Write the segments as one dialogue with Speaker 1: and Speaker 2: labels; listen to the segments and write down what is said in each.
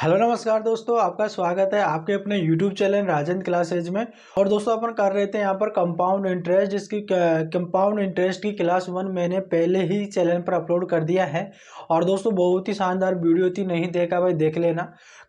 Speaker 1: Hello नमस्कार दोस्तों, आपका स्वागत है आपके अपने YouTube चैनल राजन क्लासेज में। और दोस्तों अपन कर रहे थे यहाँ पर कंपाउंड इंटरेस्ट, जिसकी कंपाउंड इंटरेस्ट की क्लास 1 मैंने पहले ही चैनल पर अपलोड कर दिया है। और दोस्तों बहुत ही शानदार वीडियो थी, नहीं देखा भाई देख लेना।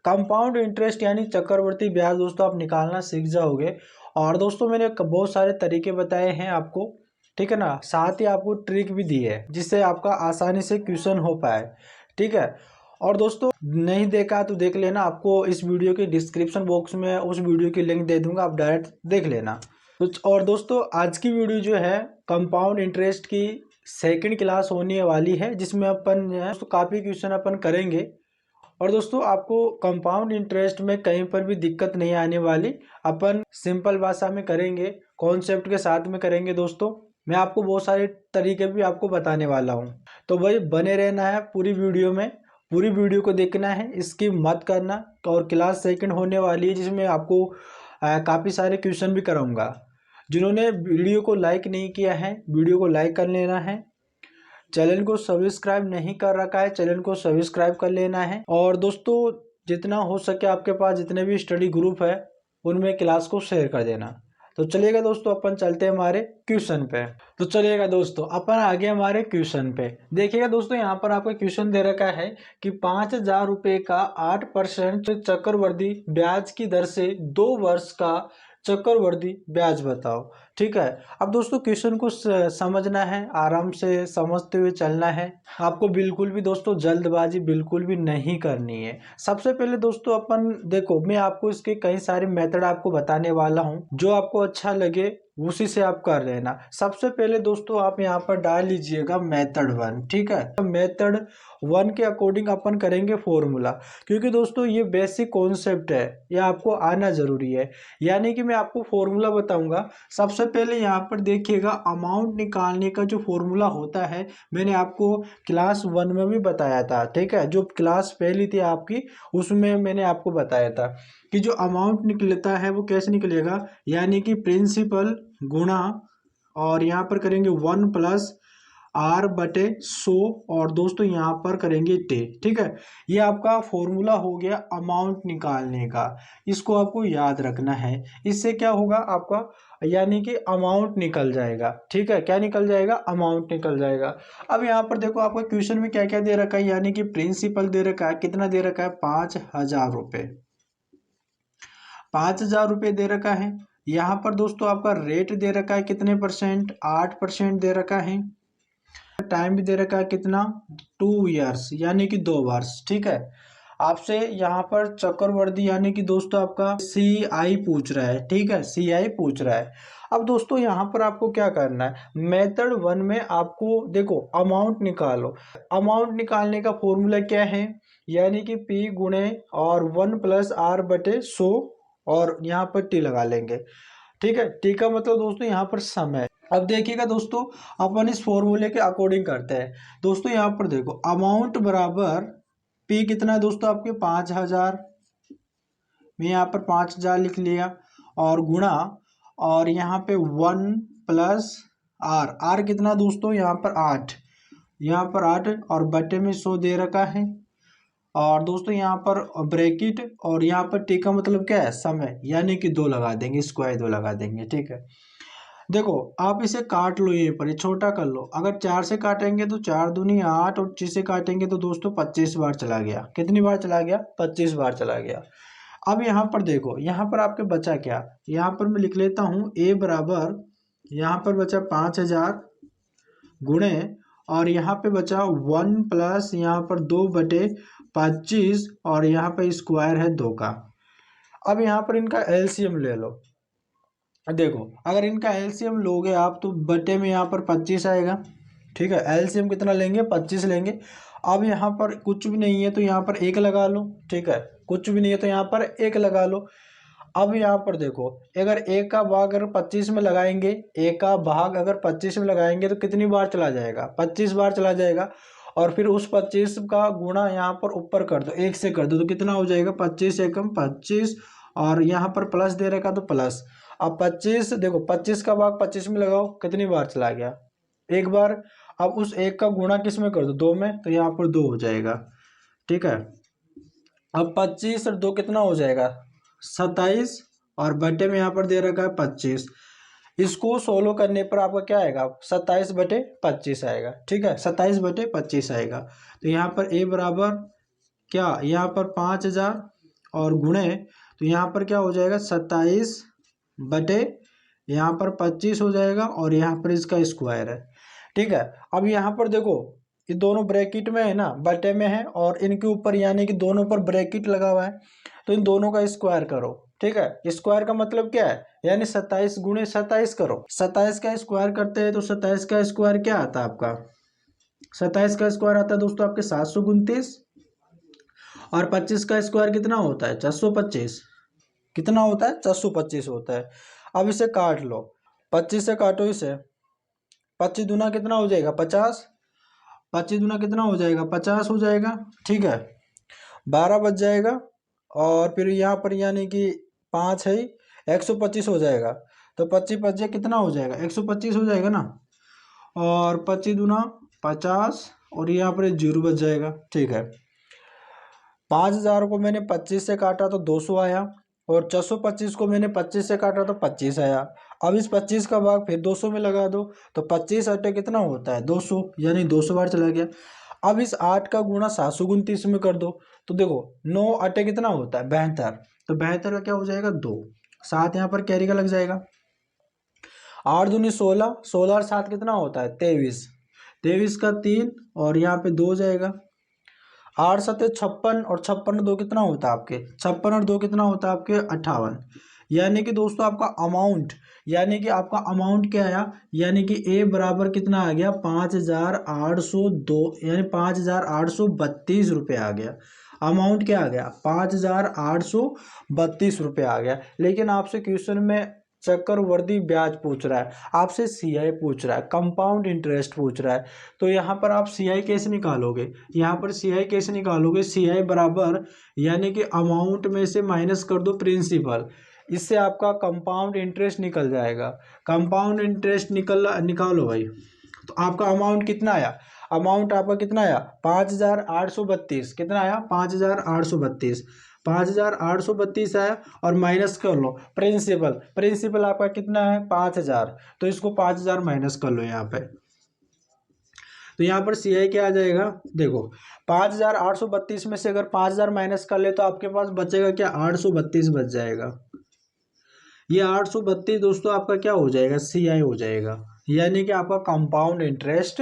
Speaker 1: कंपाउंड इंटरेस्ट यानी चक्रवर्ती ब्याज दोस्तों आप निकालना सीख जाओगे। और दोस्तों मैंने बहुत सारे तरीके बताए हैं आपको, ठीक है ना। साथ ही आपको ट्रिक भी दी है जिससे आपका आसानी से क्वेश्चन हो पाए, ठीक है। और दोस्तों नहीं देखा तो देख लेना, आपको इस वीडियो के डिस्क्रिप्शन बॉक्स में उस वीडियो की लिंक दे दूंगा, आप डायरेक्ट देख लेना। तो और दोस्तों आज की वीडियो जो है कंपाउंड इंटरेस्ट की सेकंड क्लास होने वाली है, जिसमें अपन जो है काफ़ी क्वेश्चन अपन करेंगे। और दोस्तों आपको कंपाउंड इंटरेस्ट में कहीं पर भी दिक्कत नहीं आने वाली, अपन सिंपल भाषा में करेंगे, कॉन्सेप्ट के साथ में करेंगे। दोस्तों मैं आपको बहुत सारे तरीके भी आपको बताने वाला हूँ, तो भाई बने रहना है पूरी वीडियो में, पूरी वीडियो को देखना है, स्किप मत करना। और क्लास सेकंड होने वाली है जिसमें आपको काफ़ी सारे क्वेश्चन भी कराऊंगा। जिन्होंने वीडियो को लाइक नहीं किया है वीडियो को लाइक कर लेना है, चैनल को सब्सक्राइब नहीं कर रखा है चैनल को सब्सक्राइब कर लेना है। और दोस्तों जितना हो सके आपके पास जितने भी स्टडी ग्रुप है उनमें क्लास को शेयर कर देना। तो चलिएगा दोस्तों अपन चलते हैं हमारे क्वेश्चन पे। तो चलिएगा दोस्तों अपन आगे हमारे क्वेश्चन पे। देखिएगा दोस्तों यहाँ पर आपको क्वेश्चन दे रखा है कि 5,000 रुपये का 8% चक्रवृद्धि ब्याज की दर से 2 वर्ष का चक्रवृद्धि ब्याज बताओ, ठीक है। अब दोस्तों क्वेश्चन को समझना है, आराम से समझते हुए चलना है। आपको बिल्कुल भी दोस्तों जल्दबाजी बिल्कुल भी नहीं करनी है। सबसे पहले दोस्तों अपन देखो, मैं आपको इसके कई सारे मेथड आपको बताने वाला हूं, जो आपको अच्छा लगे उसी से आप कर लेना। सबसे पहले दोस्तों आप यहाँ पर डाल लीजिएगा मेथड 1, ठीक है। मेथड 1 के अकॉर्डिंग अपन करेंगे फॉर्मूला, क्योंकि दोस्तों ये बेसिक कॉन्सेप्ट है, ये आपको आना जरूरी है। यानी कि मैं आपको फॉर्मूला बताऊंगा। सबसे पहले यहाँ पर देखिएगा अमाउंट निकालने का जो फॉर्मूला होता है, मैंने आपको क्लास 1 में भी बताया था, ठीक है। जो क्लास पहली थी आपकी उसमें मैंने आपको बताया था कि जो अमाउंट निकलता है वो कैसे निकलेगा, यानी कि प्रिंसिपल गुणा, और यहाँ पर करेंगे 1+R/100, और दोस्तों यहाँ पर करेंगे टे, ठीक है। ये आपका फॉर्मूला हो गया अमाउंट निकालने का, इसको आपको याद रखना है। इससे क्या होगा आपका, यानी कि अमाउंट निकल जाएगा, ठीक है। क्या निकल जाएगा, अमाउंट निकल जाएगा। अब यहाँ पर देखो आपको क्वेश्चन में क्या क्या दे रखा है, यानी कि प्रिंसिपल दे रखा है, कितना दे रखा है, 5,000 रुपये, 5,000 रुपये दे रखा है। यहाँ पर दोस्तों आपका रेट दे रखा है कितने परसेंट, 8% दे रखा है। टाइम भी दे रखा है कितना, 2 इयर्स यानी कि 2 वर्ष, ठीक है। आपसे यहाँ पर चक्रवर्ती यानी कि दोस्तों आपका CI पूछ रहा है, ठीक है, CI पूछ रहा है। अब दोस्तों यहाँ पर आपको क्या करना है, मेथड 1 में आपको देखो अमाउंट निकालो। अमाउंट निकालने का फॉर्मूला क्या है, यानी कि P गुणे और 1+R/100, और यहाँ पर टी लगा लेंगे, ठीक है। टी का मतलब दोस्तों यहाँ पर समय। अब देखिएगा दोस्तों अपन इस फॉर्मूले के अकॉर्डिंग करते हैं। दोस्तों यहाँ पर देखो अमाउंट बराबर पी कितना है दोस्तों आपके 5,000, मैं यहाँ पर 5,000 लिख लिया, और गुणा, और यहाँ पे 1+R, आर कितना दोस्तों यहाँ पर 8, यहाँ पर 8, और बटे में 100 दे रखा है, और दोस्तों यहाँ पर ब्रैकेट, और यहाँ पर टी का मतलब क्या है, समय, यानी कि 2 लगा देंगे, स्क्वायर 2 लगा देंगे, ठीक है। देखो आप इसे काट लो, ये पर ये छोटा कर लो। अगर 4 से काटेंगे तो 4 दूनी 8, और 6 से काटेंगे तो दोस्तों 25 बार चला गया। कितनी बार चला गया, 25 बार चला गया। अब यहाँ पर देखो, यहाँ पर आपके बचा क्या, यहाँ पर मैं लिख लेता हूँ ए बराबर, यहाँ पर बचा 5,000 गुणे, और यहाँ पे बचा 1+ यहाँ पर 2/25, और यहाँ पे स्क्वायर है 2 का। अब यहाँ पर इनका एलसीएम ले लो। देखो अगर इनका एलसीएम लोगे आप तो बटे में यहाँ पर 25 आएगा, ठीक है। एलसीएम कितना लेंगे, 25 लेंगे। अब यहाँ पर कुछ भी नहीं है तो यहाँ पर 1 लगा लो, ठीक है। कुछ भी नहीं है तो यहाँ पर 1 लगा लो। अब यहाँ पर देखो अगर 1 का भाग अगर 25 में लगाएंगे, 1 का भाग अगर 25 में लगाएंगे तो कितनी बार चला जाएगा, 25 बार चला जाएगा। और फिर उस 25 का गुणा यहाँ पर ऊपर कर दो, 1 से कर दो, तो कितना हो जाएगा, 25 एकम 25, और यहाँ पर प्लस दे रखा तो प्लस। अब 25 देखो 25 का भाग 25 में लगाओ, कितनी बार चला गया, 1 बार। अब उस 1 का गुणा किस में कर दो, 2 में, तो यहाँ पर 2 हो जाएगा, ठीक है। अब 25 और 2 कितना हो जाएगा 27, और बटे में यहाँ पर दे रखा है 25। इसको सोल्व करने पर आपका क्या आएगा 27/25 आएगा। ठीक है, 27/25 आएगा। तो यहाँ पर ए बराबर क्या, यहाँ पर 5000 और गुणे, तो यहाँ पर क्या हो जाएगा 27 बटे यहाँ पर 25 हो जाएगा, और यहाँ पर इसका स्क्वायर है। ठीक है, अब यहाँ पर देखो ये दोनों ब्रैकेट में है ना, बटे में है, और इनके ऊपर यानी कि दोनों पर ब्रैकेट लगा हुआ है, तो इन दोनों का स्क्वायर करो। ठीक है, स्क्वायर का मतलब क्या है, यानी 27 गुणे 27 करो। 27 का स्क्वायर करते हैं तो 27 का स्क्वायर क्या आता है आपका, 27 का स्क्वायर आता है दोस्तों आपके 729, और 25 का स्क्वायर कितना होता है 425। कितना होता है 425 होता है। अब इसे काट लो, 25 से काटो इसे, 25 दूना कितना हो जाएगा 50, 25 दूना कितना हो जाएगा 50 हो जाएगा। ठीक है, 12 बच जाएगा, और फिर यहाँ पर यानी कि 5 है 125 हो जाएगा। तो 25 कितना हो जाएगा 125 हो जाएगा ना, और 25 दूना 50, और यहाँ पर 0 बच जाएगा। ठीक है, 5000 को मैंने 25 से काटा तो 200 आया, और 425 को मैंने 25 से काटा तो 25 आया। अब इस 25 का भाग फिर 200 में लगा दो, तो 25 अटे कितना होता है 200, यानी 200 बार चला गया। अब इस 8 का गुणा 729 में कर दो, तो देखो 9 अटे कितना होता है 72, तो 72 का क्या हो जाएगा 2, 7 यहाँ पर कैरी का लग जाएगा। 8 दूनी 16, 16 और 7 कितना होता है 23, 23 का 3, और यहाँ पे 2 जाएगा। 8 7 56, और 56 और 2 कितना होता है आपके 56 और 2 कितना होता है आपके 58। यानी कि दोस्तों आपका अमाउंट, यानी कि आपका अमाउंट क्या आया, यानी कि ए बराबर कितना आ गया 5802, यानी 5832 रुपये आ गया। अमाउंट क्या आ गया 5832 रुपये आ गया। लेकिन आपसे क्वेश्चन में चक्रवर्ती ब्याज पूछ रहा है, आपसे सीआई पूछ रहा है, कंपाउंड इंटरेस्ट पूछ रहा है, तो यहाँ पर आप सीआई कैसे निकालोगे, यहाँ पर सीआई कैसे निकालोगे, सीआई बराबर यानी कि अमाउंट में से माइनस कर दो प्रिंसिपल, इससे आपका कंपाउंड इंटरेस्ट निकल जाएगा। कंपाउंड इंटरेस्ट निकालो भाई, तो आपका अमाउंट कितना आया, अमाउंट आपका कितना आया 5832, कितना आया 5832, 5832 आया, और माइनस कर लो प्रिंसिपल, प्रिंसिपल आपका कितना है 5000, तो इसको 5000 माइनस कर लो यहाँ पे। तो यहाँ पर सी आई क्या आ जाएगा, देखो 5832 में से अगर 5000 माइनस कर ले तो आपके पास बचेगा क्या 832 बच जाएगा। ये 832 दोस्तों आपका क्या हो जाएगा सी आई हो जाएगा, यानी कि आपका कंपाउंड इंटरेस्ट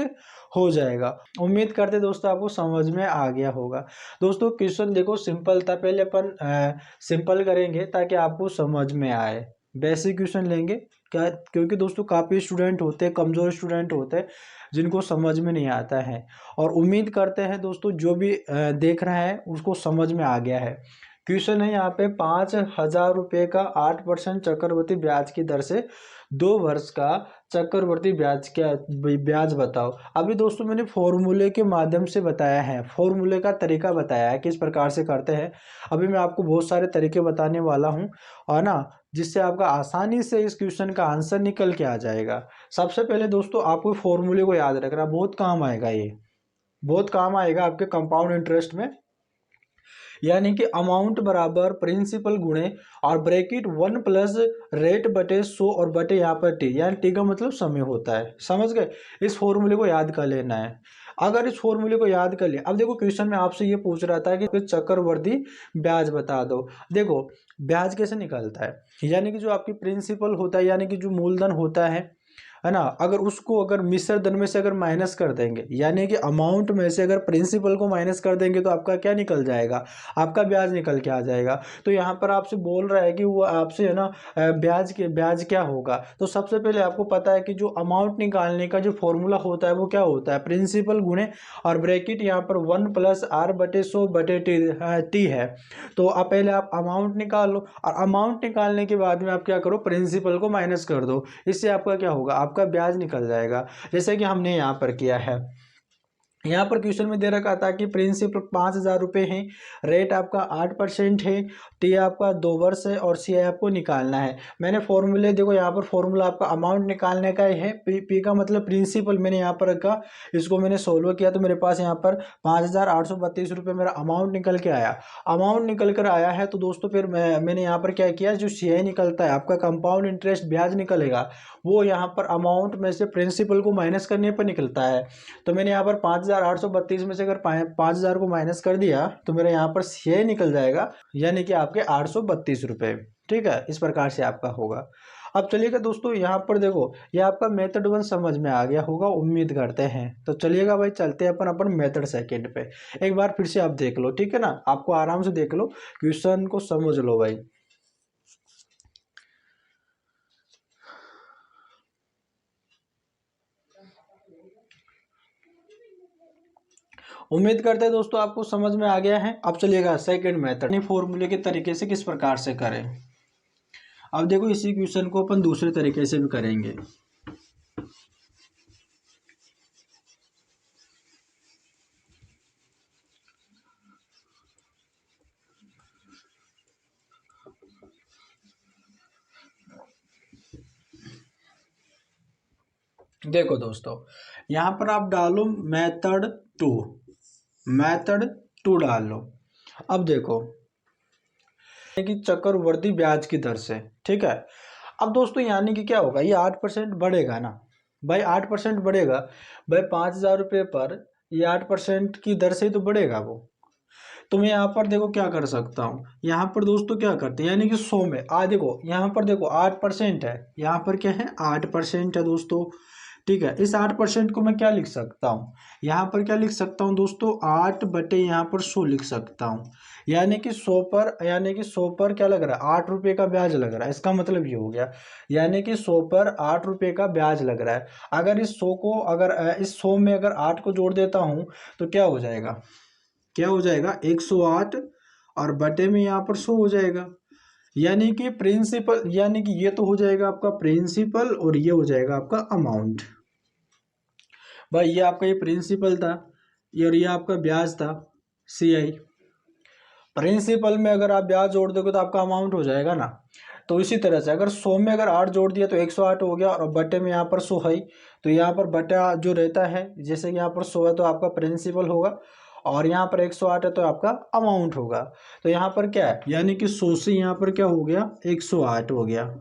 Speaker 1: हो जाएगा। उम्मीद करते दोस्तों आपको समझ में आ गया होगा। दोस्तों क्वेश्चन देखो सिंपल था, पहले अपन सिंपल करेंगे ताकि आपको समझ में आए। बेसिक क्वेश्चन लेंगे क्या, क्योंकि दोस्तों काफ़ी स्टूडेंट होते हैं, कमज़ोर स्टूडेंट होते हैं जिनको समझ में नहीं आता है, और उम्मीद करते हैं दोस्तों जो भी देख रहा है उसको समझ में आ गया है। क्वेश्चन है यहाँ पे 5000 रुपये का 8% चक्रवृद्धि ब्याज की दर से 2 वर्ष का चक्रवृद्धि ब्याज बताओ। अभी दोस्तों मैंने फॉर्मूले के माध्यम से बताया है, फॉर्मूले का तरीका बताया है किस प्रकार से करते हैं। अभी मैं आपको बहुत सारे तरीके बताने वाला हूँ, और ना जिससे आपका आसानी से इस क्वेश्चन का आंसर निकल के आ जाएगा। सबसे पहले दोस्तों आपको फॉर्मूले को याद रखना, बहुत काम आएगा, ये बहुत काम आएगा आपके कंपाउंड इंटरेस्ट में। यानी कि अमाउंट बराबर प्रिंसिपल गुणे और ब्रैकेट 1 प्लस रेट बटे 100 और बटे यहाँ पर टी, यानी टी का मतलब समय होता है। समझ गए, इस फॉर्मूले को याद कर लेना है। अगर इस फॉर्मूले को याद कर लिया, अब देखो क्वेश्चन में आपसे ये पूछ रहा था कि चक्रवृद्धि ब्याज बता दो। देखो ब्याज कैसे निकलता है, यानी कि जो आपकी प्रिंसिपल होता है, यानी कि जो मूलधन होता है ना, अगर उसको अगर मिश्र धन में से अगर माइनस कर देंगे, यानी कि अमाउंट में से अगर प्रिंसिपल को माइनस कर देंगे तो आपका क्या निकल जाएगा, आपका ब्याज निकल के आ जाएगा। तो यहाँ पर आपसे बोल रहा है कि वो आपसे है ना ब्याज क्या होगा। तो सबसे पहले आपको पता है कि जो अमाउंट निकालने का जो फॉर्मूला होता है वो क्या होता है, प्रिंसिपल गुणे और ब्रैकेट यहाँ पर 1 प्लस आर बटे 100 बटे टी है। तो आप पहले आप अमाउंट निकाल लो, और अमाउंट निकालने के बाद में आप क्या करो प्रिंसिपल को माइनस कर दो, इससे आपका क्या होगा आपका ब्याज निकल जाएगा, जैसे कि हमने यहाँ पर किया है। यहाँ पर क्वेश्चन में दे रखा था कि प्रिंसिपल 5,000 रुपये है, रेट आपका 8% है, टी आपका 2 वर्ष है और सी आपको निकालना है। मैंने फॉर्मूले देखो, यहाँ पर फॉर्मूला आपका अमाउंट निकालने का ही है, पी का मतलब प्रिंसिपल मैंने यहाँ पर रखा, इसको मैंने सोल्व किया तो मेरे पास यहाँ पर 5,832 रुपये मेरा अमाउंट निकल के आया। अमाउंट निकल कर आया है तो दोस्तों फिर मैंने यहाँ पर क्या किया, जो सी निकलता है आपका कंपाउंड इंटरेस्ट ब्याज निकलेगा, वो यहाँ पर अमाउंट में से प्रिंसिपल को माइनस करने पर निकलता है। तो मैंने यहाँ पर 5,832 में से अगर 5,000 को माइनस कर दिया तो मेरा यहाँ पर सी निकल जाएगा, यानी कि आपके 832 रुपये। ठीक है, इस प्रकार से आपका होगा। अब चलिएगा दोस्तों, यहाँ पर देखो ये आपका मेथड 1 समझ में आ गया होगा, उम्मीद करते हैं। तो चलिएगा भाई, चलते हैं अपन मेथड सेकंड पे। एक बार फिर से आप देख लो, ठीक है ना, आपको आराम से देख लो, क्वेश्चन को समझ लो भाई। उम्मीद करते हैं दोस्तों आपको समझ में आ गया है। अब चलिएगा सेकंड मेथड, फॉर्मूले के तरीके से किस प्रकार से करें। अब देखो इसी क्वेश्चन को अपन दूसरे तरीके से भी करेंगे। देखो दोस्तों, यहाँ पर आप डालो टू मेथड टू डाल लो। अब देखो कि चक्रवृद्धि ब्याज की दर से, ठीक है। अब दोस्तों यानी कि क्या होगा, ये 8% बढ़ेगा ना भाई, 8% बढ़ेगा भाई, 5,000 रुपये पर ये 8% की दर से ही तो बढ़ेगा वो। तो मैं यहाँ पर देखो क्या कर सकता हूँ, यहाँ पर दोस्तों क्या करते हैं, यानी कि 100 में देखो यहाँ पर देखो 8% है, यहाँ पर क्या है 8% है दोस्तों। ठीक है, इस 8% को मैं क्या लिख सकता हूँ, यहाँ पर क्या लिख सकता हूँ दोस्तों, 8 बटे यहाँ पर 100 लिख सकता हूँ। यानी कि 100 पर क्या लग रहा है, 8 रुपये का ब्याज लग रहा है। इसका मतलब ये हो गया, यानी कि 100 पर 8 रुपये का ब्याज लग रहा है। अगर इस 100 को अगर इस 100 में अगर 8 को जोड़ देता हूँ तो क्या हो जाएगा, 108 और बटे में यहाँ पर 100 हो जाएगा। यानी कि प्रिंसिपल, यानी कि ये तो हो जाएगा आपका प्रिंसिपल और ये हो जाएगा आपका अमाउंट। भाई ये आपका ये प्रिंसिपल था, ये और ये आपका ब्याज था, सी आई। प्रिंसिपल में अगर आप ब्याज जोड़ दोगे तो आपका अमाउंट हो जाएगा ना। तो इसी तरह से अगर 100 में अगर 8 जोड़ दिया तो 108 हो गया, और बटे में यहाँ पर 100 है, तो यहाँ पर बटा जो रहता है, जैसे कि यहाँ पर 100 है तो आपका प्रिंसिपल होगा, और यहाँ पर 108 है तो आपका अमाउंट होगा। तो यहाँ पर क्या है, यानी कि 100 से यहाँ पर क्या हो गया, 108 हो गया।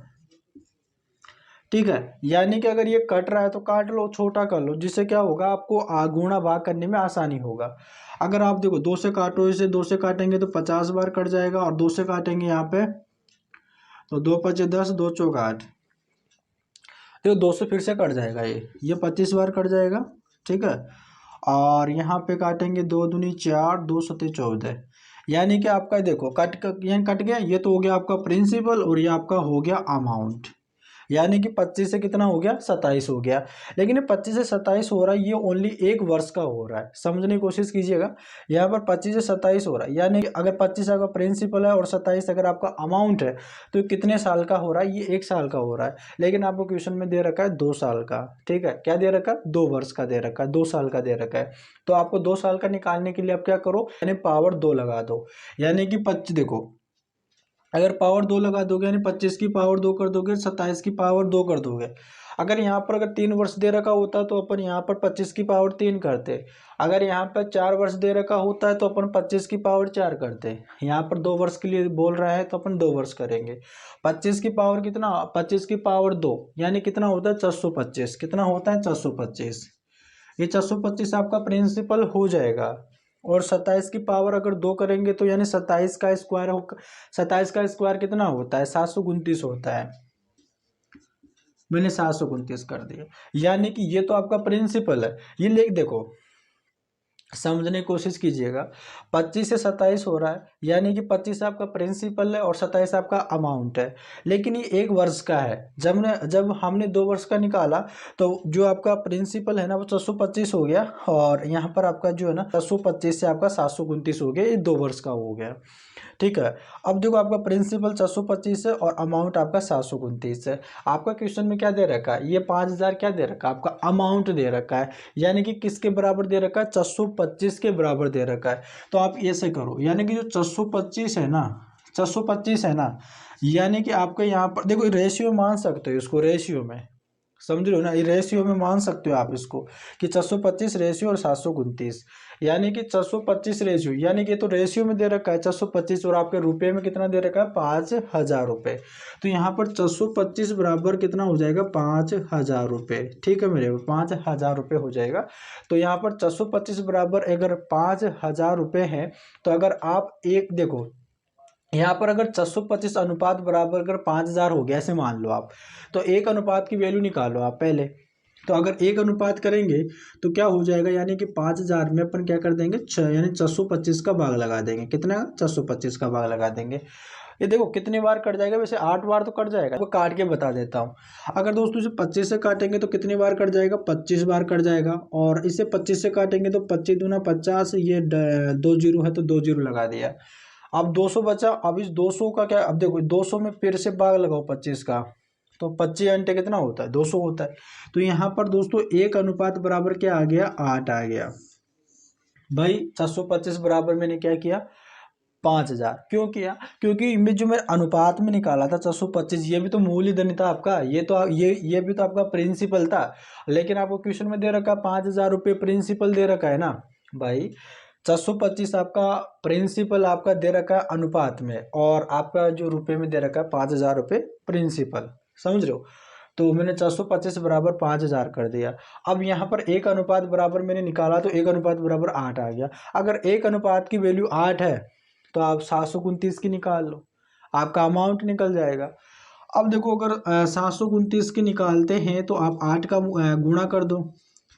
Speaker 1: ठीक है, यानी कि अगर ये कट रहा है तो काट लो, छोटा कर लो, जिससे क्या होगा आपको गुणा भाग करने में आसानी होगा। अगर आप देखो 2 से काटो, इसे 2 से काटेंगे तो 50 बार कट जाएगा, और 2 से काटेंगे यहाँ पे तो 2 पचे 10, 2 चौक 8, तो 2 से फिर से कट जाएगा, ये 25 बार कट जाएगा। ठीक है, और यहाँ पे काटेंगे 2 दूनी 4, 2 सते 14, यानी कि आपका देखो यहाँ कट गया, ये तो हो गया आपका प्रिंसिपल और ये आपका हो गया अमाउंट। यानी कि 25 से कितना हो गया, 27 हो गया। लेकिन ये 25 से 27 हो रहा है, ये ओनली 1 वर्ष का हो रहा है, समझने की कोशिश कीजिएगा। यहाँ पर 25 से 27 हो रहा है, यानी कि अगर 25 आपका प्रिंसिपल है और 27 अगर आपका अमाउंट है, तो कितने साल का हो रहा है, ये 1 साल का हो रहा है। लेकिन आपको क्वेश्चन में दे रखा है 2 साल का। ठीक है, क्या दे रखा है, 2 वर्ष का दे रखा है, 2 साल का दे रखा है। तो आपको 2 साल का निकालने के लिए आप क्या करो, यानी पावर 2 लगा दो, यानी कि 25 देखो, अगर पावर 2 लगा दोगे यानी 25 की पावर 2 कर दोगे, 27 की पावर 2 कर दोगे। अगर यहाँ पर अगर 3 वर्ष दे रखा होता तो अपन यहाँ पर 25 की पावर 3 करते। अगर यहाँ पर 4 वर्ष दे रखा होता है तो अपन 25 की पावर 4 करते। यहाँ पर 2 वर्ष के लिए बोल रहा है तो अपन 2 वर्ष करेंगे। 25 की पावर कितना, 25 की पावर 2 यानी कितना होता है 425, कितना होता है 425। ये 425 आपका प्रिंसिपल हो जाएगा। और 27 की पावर अगर 2 करेंगे तो यानी 27 का स्क्वायर हो, 27 का स्क्वायर कितना होता है, 729 होता है। मैंने 729 कर दिया, यानी कि ये तो आपका प्रिंसिपल है। ये लिख देखो, समझने की कोशिश कीजिएगा। 25 से 27 हो रहा है, यानी कि 25 आपका प्रिंसिपल है और 27 आपका अमाउंट है। लेकिन ये 1 वर्ष का है। जब हमने 2 वर्ष का निकाला तो जो आपका प्रिंसिपल है ना वो 425 हो गया, और यहाँ पर आपका जो है ना 425 से आपका 729 हो गया, ये 2 वर्ष का हो गया। ठीक है। अब देखो आपका प्रिंसिपल 425 है और अमाउंट आपका 729 है। आपका क्वेश्चन में क्या दे रखा है, ये 5000 क्या दे रखा है, आपका अमाउंट दे रखा है, यानी कि किसके बराबर दे रखा है, 425 के बराबर दे रखा है। तो आप ऐसे करो, यानी कि जो 425 है ना, 425 है ना, यानी कि आपके यहाँ पर देखो रेशियो मान सकते हो इसको, रेशियो में समझ रहे हो ना, ये रेशियो में मान सकते हो आप इसको कि 425 रेशियो और 729, यानी कि 425 रेशियो, यानी कि तो रेशियो में दे रखा है 425 और आपके रुपए में कितना दे रखा है 5000 रुपये। तो यहाँ पर 425 बराबर कितना हो जाएगा 5000 रुपये। ठीक है मेरे 5000 रुपये हो जाएगा। तो यहाँ पर 425 बराबर अगर 5000 रुपये है, तो अगर आप एक देखो यहाँ पर अगर 425 अनुपात बराबर अगर 5000 हो गया ऐसे मान लो आप, तो एक अनुपात की वैल्यू निकालो आप पहले। तो अगर एक अनुपात करेंगे तो क्या हो जाएगा, यानी कि 5000 में अपन क्या कर देंगे यानी 425 का भाग लगा देंगे। कितना 425 का भाग लगा देंगे। ये देखो कितनी बार कट जाएगा, वैसे 8 बार तो कट जाएगा। आपको काट के बता देता हूँ। अगर दोस्तों इसे 25 से काटेंगे तो कितनी बार कट जाएगा, 25 बार कट जाएगा। और इसे 25 से काटेंगे तो 25 दूना 50, ये 2 जीरो है तो 2 जीरो लगा दिया। अब 200 बचा। अब इस 200 का क्या, अब देखो 200 में फिर से भाग लगाओ 25 का, तो 25 घंटे कितना होता है 200 होता है। तो यहाँ पर दोस्तों एक अनुपात बराबर क्या आ गया 8 आ गया। भाई 425 बराबर मैंने क्या किया 5000 क्यों किया, क्योंकि इनमें जो मैं अनुपात में निकाला था 425, ये भी तो मूलधन था आपका, ये भी तो आपका प्रिंसिपल था। लेकिन आपको क्वेश्चन में दे रखा 5000 रुपये प्रिंसिपल दे रखा है ना भाई। 425 आपका प्रिंसिपल आपका दे रखा है अनुपात में, और आपका जो रुपए में दे रखा है 5000 रुपये प्रिंसिपल। समझ रहे हो। तो मैंने 425 बराबर 5000 कर दिया। अब यहाँ पर एक अनुपात बराबर मैंने निकाला तो एक अनुपात बराबर 8 आ गया। अगर एक अनुपात की वैल्यू 8 है तो आप 729 की निकाल लो, आपका अमाउंट निकल जाएगा। अब देखो अगर 729 की निकालते हैं तो आप 8 का गुणा कर दो।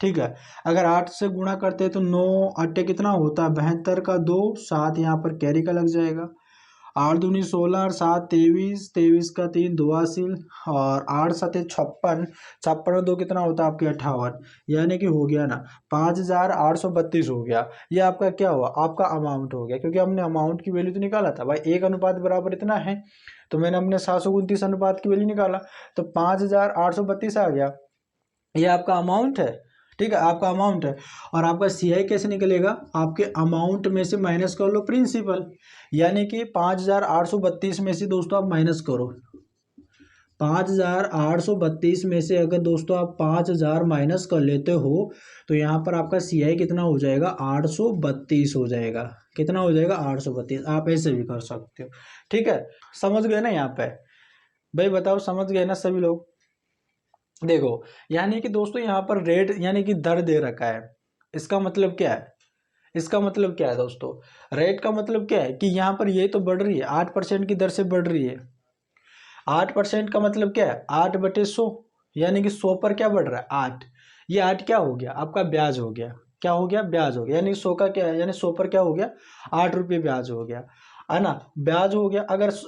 Speaker 1: ठीक है। अगर 8 से गुणा करते हैं तो 9 अट्टे कितना होता है 72 का 2, 7 यहाँ पर कैरी का लग जाएगा। 8 दूनी 16 और 7 23, 23 का 3 दुआसील, और 8 सते 56, 56 और 2 कितना होता है आपके 58, यानी कि हो गया ना 5832 हो गया। ये आपका क्या हुआ आपका अमाउंट हो गया, क्योंकि हमने अमाउंट की वैल्यू तो निकाला था भाई, एक अनुपात बराबर इतना है। तो मैंने अपने 729 अनुपात की वैल्यू निकाला तो 5832 आ गया। ये आपका अमाउंट है। ठीक है, आपका अमाउंट है। और आपका सीआई कैसे निकलेगा, आपके अमाउंट में से माइनस कर लो प्रिंसिपल, यानी कि 5832 में से दोस्तों आप माइनस करो। 5832 में से अगर दोस्तों आप 5000 माइनस कर लेते हो तो यहाँ पर आपका सीआई कितना हो जाएगा 832 हो जाएगा। कितना हो जाएगा 832। आप ऐसे भी कर सकते हो। ठीक है, समझ गए ना यहाँ पे। भाई बताओ समझ गए ना सभी लोग। देखो यानी कि दोस्तों यहाँ पर रेट यानी कि दर दे रखा है। इसका मतलब क्या है, इसका मतलब क्या है दोस्तों, रेट का मतलब क्या है कि यहाँ पर ये तो बढ़ रही है 8% की दर से बढ़ रही है। 8% का मतलब क्या है 8/100, यानी कि 100 पर क्या बढ़ रहा है 8। ये 8 क्या हो गया आपका ब्याज हो गया। क्या हो गया ब्याज हो गया, यानी 100 का क्या है, यानी 100 पर क्या हो गया 8 रुपये ब्याज हो गया, है ना। ब्याज हो गया। अगर इस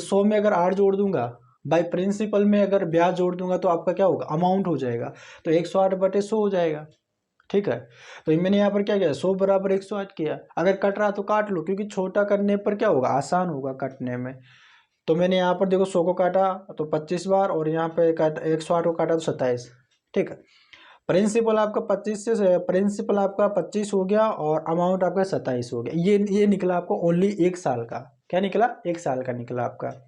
Speaker 1: 100 में अगर 8 जोड़ दूंगा, बाई प्रिंसिपल में अगर ब्याज जोड़ दूंगा तो आपका क्या होगा अमाउंट हो जाएगा। तो 108/100 हो जाएगा। ठीक है। तो मैंने यहाँ पर क्या किया 100 बराबर 108 किया। अगर कट रहा तो काट लो, क्योंकि छोटा करने पर क्या होगा आसान होगा कटने में। तो मैंने यहाँ पर देखो 100 को काटा तो 25 बार, और यहाँ पे काटा 108 को काटा तो 27। ठीक है। प्रिंसिपल आपका 25 से प्रिंसिपल आपका 25 हो गया और अमाउंट आपका 27 हो गया। ये निकला आपको ओनली 1 साल का। क्या निकला 1 साल का निकला आपका।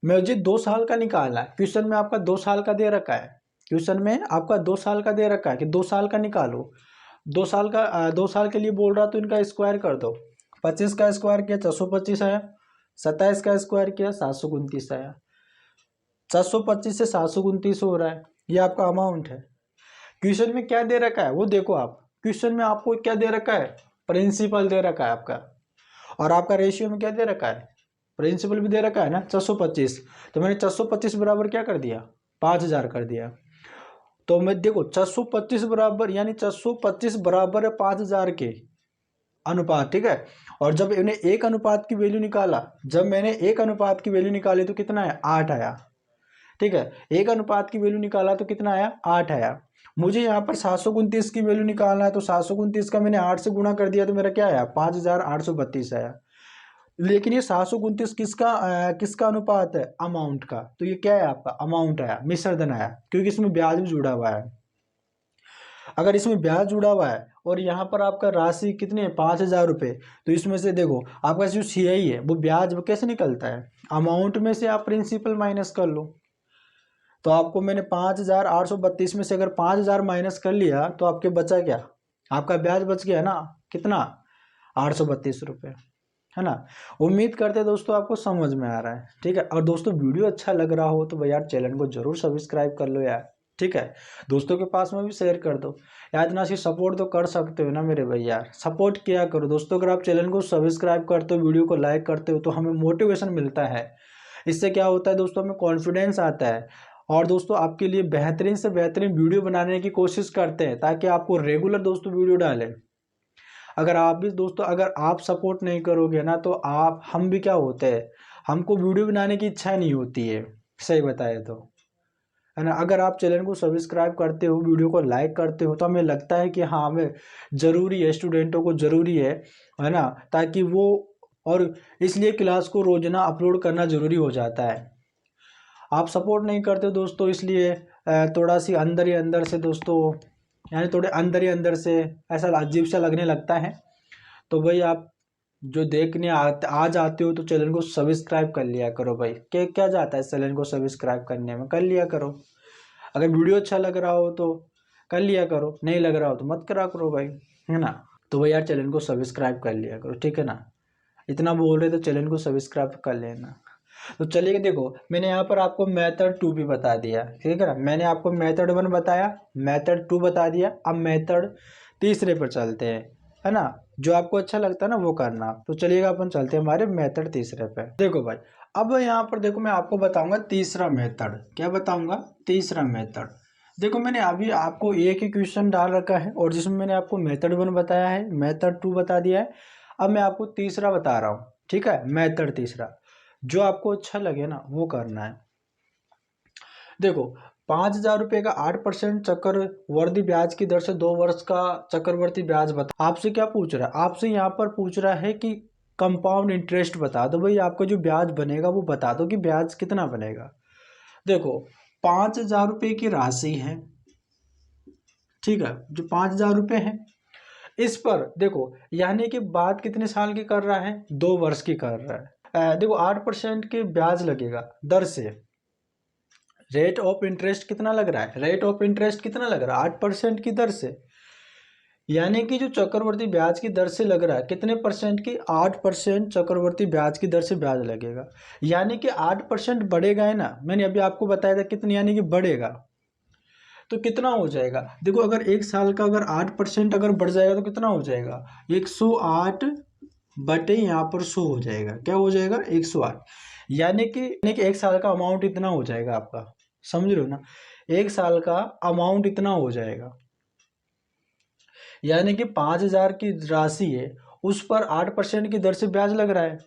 Speaker 1: मुझे 2 साल का निकालना है। क्वेश्चन में आपका 2 साल का दे रखा है। क्वेश्चन में आपका 2 साल का दे रखा है कि 2 साल का निकालो। 2 साल के लिए बोल रहा तो इनका स्क्वायर कर दो। 25 का स्क्वायर किया 425 आया। 27 का स्क्वायर किया 729 आया। 425 से 729 हो रहा है। ये आपका अमाउंट है। क्वेश्चन में क्या दे रखा है वो देखो आप। क्वेश्चन में आपको क्या दे रखा है प्रिंसिपल दे रखा है आपका, और आपका रेशियो में क्या दे रखा है प्रिंसिपल भी दे रखा है ना 425। तो मैंने 425 बराबर क्या कर दिया 5000 कर दिया। तो मैं देखो 425 बराबर, यानी 425 बराबर है 5000 के अनुपात, ठीक है। और जब इन्हें एक अनुपात की वैल्यू निकाला, जब मैंने एक अनुपात की वैल्यू निकाली तो कितना है, 8 आया, ठीक है। एक अनुपात की वैल्यू निकाला तो कितना आया, 8 आया। मुझे यहाँ पर 729 की वैल्यू निकालना है, तो 729 का मैंने 8 से गुणा कर दिया तो मेरा क्या आया, 5832 आया। लेकिन ये 729 किसका अनुपात है, अमाउंट का, तो ये क्या है आपका अमाउंट आया, मिश्रधन आया, क्योंकि इसमें ब्याज भी जुड़ा हुआ है। अगर इसमें ब्याज जुड़ा हुआ है और यहाँ पर आपका राशि कितनी है, 5000 रुपये, तो इसमें से देखो आपका जो CI है वो ब्याज वो कैसे निकलता है, अमाउंट में से आप प्रिंसिपल माइनस कर लो। तो आपको मैंने 5832 में से अगर 5000 माइनस कर लिया तो आपके बचा क्या, आपका ब्याज बच गया ना, कितना, 832 रुपये, है ना। उम्मीद करते हैं दोस्तों आपको समझ में आ रहा है, ठीक है। और दोस्तों वीडियो अच्छा लग रहा हो तो भाई यार चैनल को जरूर सब्सक्राइब कर लो यार, ठीक है। दोस्तों के पास में भी शेयर कर दो यार, इतना सी सपोर्ट तो कर सकते हो ना मेरे भाई, यार सपोर्ट किया करो दोस्तों। अगर आप चैनल को सब्सक्राइब करते हो, वीडियो को लाइक करते हो, तो हमें मोटिवेशन मिलता है। इससे क्या होता है दोस्तों, हमें कॉन्फिडेंस आता है, और दोस्तों आपके लिए बेहतरीन से बेहतरीन वीडियो बनाने की कोशिश करते हैं, ताकि आपको रेगुलर दोस्तों वीडियो डालें। अगर आप भी दोस्तों, अगर आप सपोर्ट नहीं करोगे ना, तो हम भी क्या होते हैं, हमको वीडियो बनाने की इच्छा नहीं होती है, सही बताए तो, है ना। अगर आप चैनल को सब्सक्राइब करते हो, वीडियो को लाइक करते हो, तो हमें लगता है कि हाँ हमें ज़रूरी है, स्टूडेंटों को ज़रूरी है ना, ताकि वो, और इसलिए क्लास को रोजाना अपलोड करना ज़रूरी हो जाता है। आप सपोर्ट नहीं करते हो दोस्तों, इसलिए थोड़ा सी अंदर ही अंदर से दोस्तों, यानी थोड़े अंदर ही अंदर से ऐसा अजीब सा लगने लगता है। तो भाई आप जो देखने आ जाते हो तो चैनल को सब्सक्राइब कर लिया करो भाई, क्या जाता है चैनल को सब्सक्राइब करने में, कर लिया करो। अगर वीडियो अच्छा लग रहा हो तो कर लिया करो, नहीं लग रहा हो तो मत करा करो भाई, है ना। तो भाई यार चैनल को सब्सक्राइब कर लिया करो, ठीक है ना। इतना बोल रहे तो चैनल को सब्सक्राइब कर लेना। तो चलिए देखो, मैंने यहाँ पर आपको मेथड 2 भी बता दिया, ठीक है ना। मैंने आपको मेथड 1 बताया, मेथड 2 बता दिया, अब मेथड तीसरे पर चलते हैं, है ना। जो आपको अच्छा लगता है ना वो करना। तो चलिएगा अपन चलते हैं हमारे मेथड तीसरे पे। देखो भाई, अब यहाँ पर देखो मैं आपको बताऊंगा तीसरा मेथड, क्या बताऊंगा, तीसरा मेथड। देखो मैंने अभी आपको एक ही क्वेश्चन डाल रखा है, और जिसमें मैंने आपको मेथड 1 बताया है, मेथड 2 बता दिया है। अब मैं आपको तीसरा बता रहा हूँ, ठीक है, मेथड तीसरा। जो आपको अच्छा लगे ना वो करना है। देखो 5000 रुपये का 8% चक्रवर्ती ब्याज की दर से 2 वर्ष का चक्रवर्ती ब्याज बता, आपसे क्या पूछ रहा है, आपसे यहाँ पर पूछ रहा है कि कंपाउंड इंटरेस्ट बता दो भाई, आपका जो ब्याज बनेगा वो बता दो कि ब्याज कितना बनेगा। देखो 5000 रुपये की राशि है, ठीक है, जो 5000 रुपये है, इस पर देखो यानी कि बात कितने साल की कर रहा है, 2 वर्ष की कर रहा है। देखो 8% के ब्याज लगेगा दर से, रेट ऑफ इंटरेस्ट कितना लग रहा है, रेट ऑफ इंटरेस्ट कितना लग रहा है, 8% की दर से। यानी कि जो चक्रवर्ती ब्याज की दर से लग रहा है कितने परसेंट की, 8% चक्रवर्ती ब्याज की दर से ब्याज लगेगा। यानी कि 8% बढ़ेगा, है ना, मैंने अभी आपको बताया था कितने, यानी कि बढ़ेगा। तो कितना हो जाएगा, देखो अगर एक साल का अगर 8% अगर बढ़ जाएगा तो कितना हो जाएगा, 108 बटे यहाँ पर 100 हो जाएगा, क्या हो जाएगा, 108। यानी कि एक साल का अमाउंट इतना हो जाएगा आपका, समझ रहे हो ना, एक साल का अमाउंट इतना हो जाएगा। यानी कि 5000 की राशि है, उस पर 8% की दर से ब्याज लग रहा है।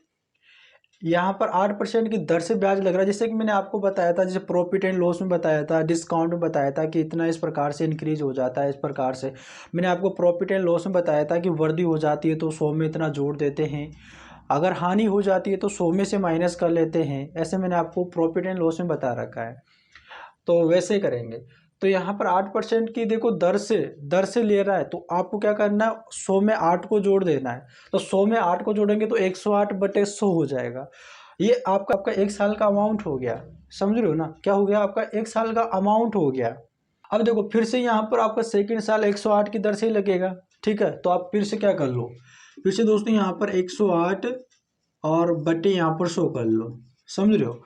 Speaker 1: यहाँ पर 8% की दर से ब्याज लग रहा है, जैसे कि मैंने आपको बताया था, जैसे प्रॉफिट एंड लॉस में बताया था, डिस्काउंट में बताया था कि इतना इस प्रकार से इंक्रीज हो जाता है, इस प्रकार से मैंने आपको प्रॉफिट एंड लॉस में बताया था कि वृद्धि हो जाती है तो 100 में इतना जोड़ देते हैं, अगर हानि हो जाती है तो 100 में से माइनस कर लेते हैं, ऐसे मैंने आपको प्रॉफिट एंड लॉस में बता रखा है। तो वैसे ही करेंगे। तो यहाँ पर 8% की देखो दर से ले रहा है, तो आपको क्या करना है, 100 में 8 को जोड़ देना है। तो 100 में 8 को जोड़ेंगे तो 108 बटे 100 हो जाएगा। ये आपका एक साल का अमाउंट हो गया, समझ रहे हो ना, क्या हो गया, आपका एक साल का अमाउंट हो गया। अब देखो फिर से यहाँ पर आपका सेकंड साल 108 की दर से ही लगेगा, ठीक है। तो आप फिर से क्या कर लो, फिर से दोस्तों यहाँ पर 108 और बटे यहाँ पर 100 कर लो, समझ रहे हो।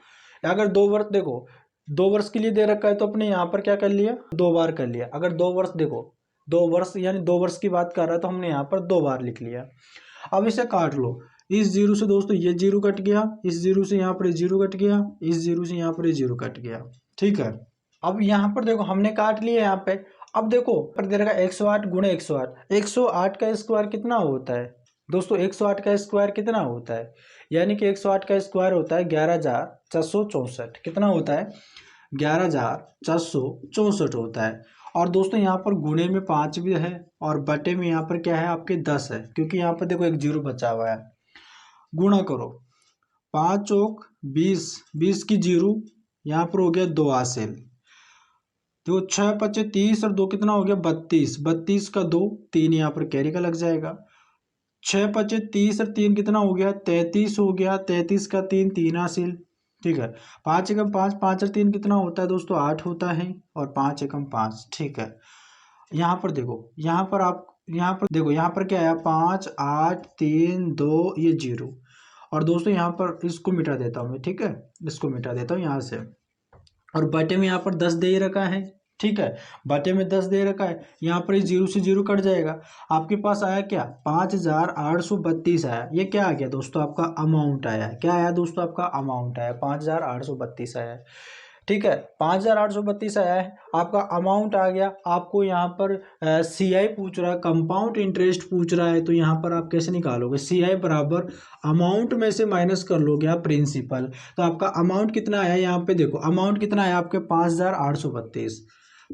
Speaker 1: अगर 2 वर्ष देखो, 2 वर्ष के लिए दे रखा है तो अपने यहाँ पर क्या कर लिया, 2 बार कर लिया। अगर 2 वर्ष देखो, 2 वर्ष यानी 2 वर्ष की बात कर रहा है तो हमने यहाँ पर 2 बार लिख लिया। अब इसे काट लो, इस जीरो से दोस्तों ये जीरो कट गया, इस जीरो से यहाँ पर जीरो कट गया, इस जीरो से यहाँ पर जीरो कट गया, ठीक है। अब यहाँ पर देखो हमने काट लिया यहाँ पे। अब देखो पर दे रखा 108 गुणे 108, 108 का स्क्वायर कितना होता है दोस्तों? 108 का स्क्वायर कितना होता है? यानी कि 108 का स्क्वायर होता है 11,464। कितना होता है? 11,464 होता है। और दोस्तों यहाँ पर गुणे में 5 भी है और बटे में यहाँ पर क्या है आपके 10 है, क्योंकि यहाँ पर देखो एक जीरो बचा हुआ है। गुणा करो, 5 चौक 20, 20 की जीरो, यहाँ पर हो गया 2 हासिल। तो 6 पचे 30 और 2 कितना हो गया 32, 32 का 2, 3 यहाँ पर कैरी का लग जाएगा। 6 पचे 30 और 3 कितना हो गया 33 हो गया, 33 का 3, 3 हासिल। ठीक है, 5 एकम 5, 5 और 3 कितना होता है दोस्तों 8 होता है, और 5 एकम 5। ठीक है, यहाँ पर देखो, यहाँ पर आप यहाँ पर देखो, यहाँ पर क्या है 5 8 3 2 ये 0। और दोस्तों यहाँ पर इसको मिटा देता हूँ मैं, ठीक है, इसको मिटा देता हूँ यहाँ से। और बटे में यहाँ पर 10 दे ही रखा है। ठीक है, बटे में 10 दे रखा है, यहाँ पर जीरो से जीरो कट जाएगा। आपके पास आया क्या 5,832 आया। ये क्या आ गया दोस्तों आपका अमाउंट आया है। क्या आया दोस्तों आपका अमाउंट आया 5,832 आया है। ठीक है, 5,832 आया है आपका अमाउंट आ गया। आपको यहाँ पर CI पूछ रहा है, कंपाउंड इंटरेस्ट पूछ रहा है, तो यहाँ पर आप कैसे निकालोगे? CI बराबर अमाउंट में से माइनस कर लोगे आप प्रिंसिपल। तो आपका अमाउंट कितना आया यहाँ पे देखो, अमाउंट कितना आया आपके 5,832।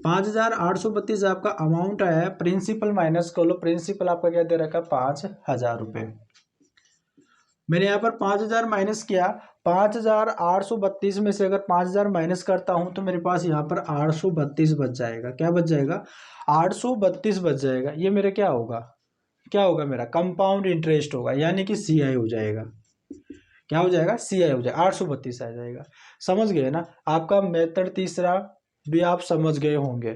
Speaker 1: 5,832 आपका अमाउंट आया है, प्रिंसिपल माइनस कर लो। प्रिंसिपल आपका क्या दे रखा है 5,000 रुपये। मैंने यहाँ पर 5,000 माइनस किया, 5,832 में से अगर 5,000 माइनस करता हूँ तो मेरे पास यहाँ पर 832 बच जाएगा। क्या बच जाएगा? 832 बच जाएगा। ये मेरा क्या होगा, क्या होगा मेरा कंपाउंड इंटरेस्ट होगा, यानी कि CI हो जाएगा। क्या हो जाएगा? CI हो जाएगा, 832 आ जाएगा। समझ गए ना? आपका मेथड तीसरा भी आप समझ गए होंगे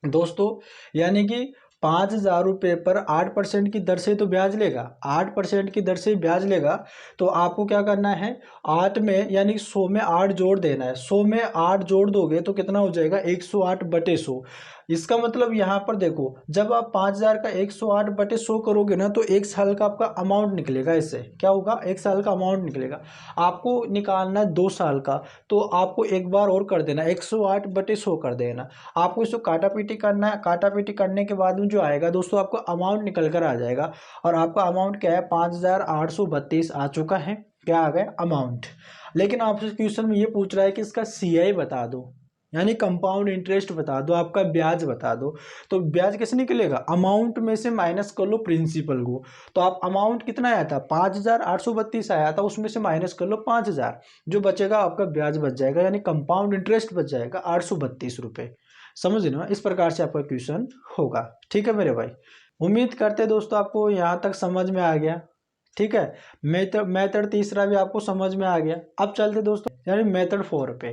Speaker 1: दोस्तों। यानी कि 5,000 रुपये पर 8% की दर से तो ब्याज लेगा, 8% की दर से ब्याज लेगा। तो आपको क्या करना है, 8 में यानी 100 में 8 जोड़ देना है। 100 में 8 जोड़ दोगे तो कितना हो जाएगा 108 बटे 100। इसका मतलब यहाँ पर देखो, जब आप 5,000 का 108 बटे 100 करोगे ना, तो एक साल का आपका अमाउंट निकलेगा। इससे क्या होगा, एक साल का अमाउंट निकलेगा। आपको निकालना है 2 साल का, तो आपको एक बार और कर देना, 108 बटे 100 कर देना। आपको इसको काटा पीटी करना है। काटा पीटी करने के बाद में जो आएगा दोस्तों, आपको अमाउंट निकल कर आ जाएगा। और आपका अमाउंट क्या है 5,832 आ चुका है। क्या आ गया अमाउंट। लेकिन आपसे क्वेश्चन में ये पूछ रहा है कि इसका CI बता दो, यानी कंपाउंड इंटरेस्ट बता दो, आपका ब्याज बता दो। तो ब्याज कैसे निकलेगा, अमाउंट में से माइनस कर लो प्रिंसिपल को। तो आप अमाउंट कितना आया था 5,832 आया था, उसमें से माइनस कर लो 5,000, जो बचेगा आपका ब्याज बच जाएगा, यानी कंपाउंड इंटरेस्ट बच जाएगा 832 रुपये। समझ ना? इस प्रकार से आपका क्वेश्चन होगा। ठीक है मेरे भाई, उम्मीद करते दोस्तों आपको यहाँ तक समझ में आ गया। ठीक है, मेथड तीसरा भी आपको समझ में आ गया। अब चलते दोस्तों यानी मेथड 4 पे,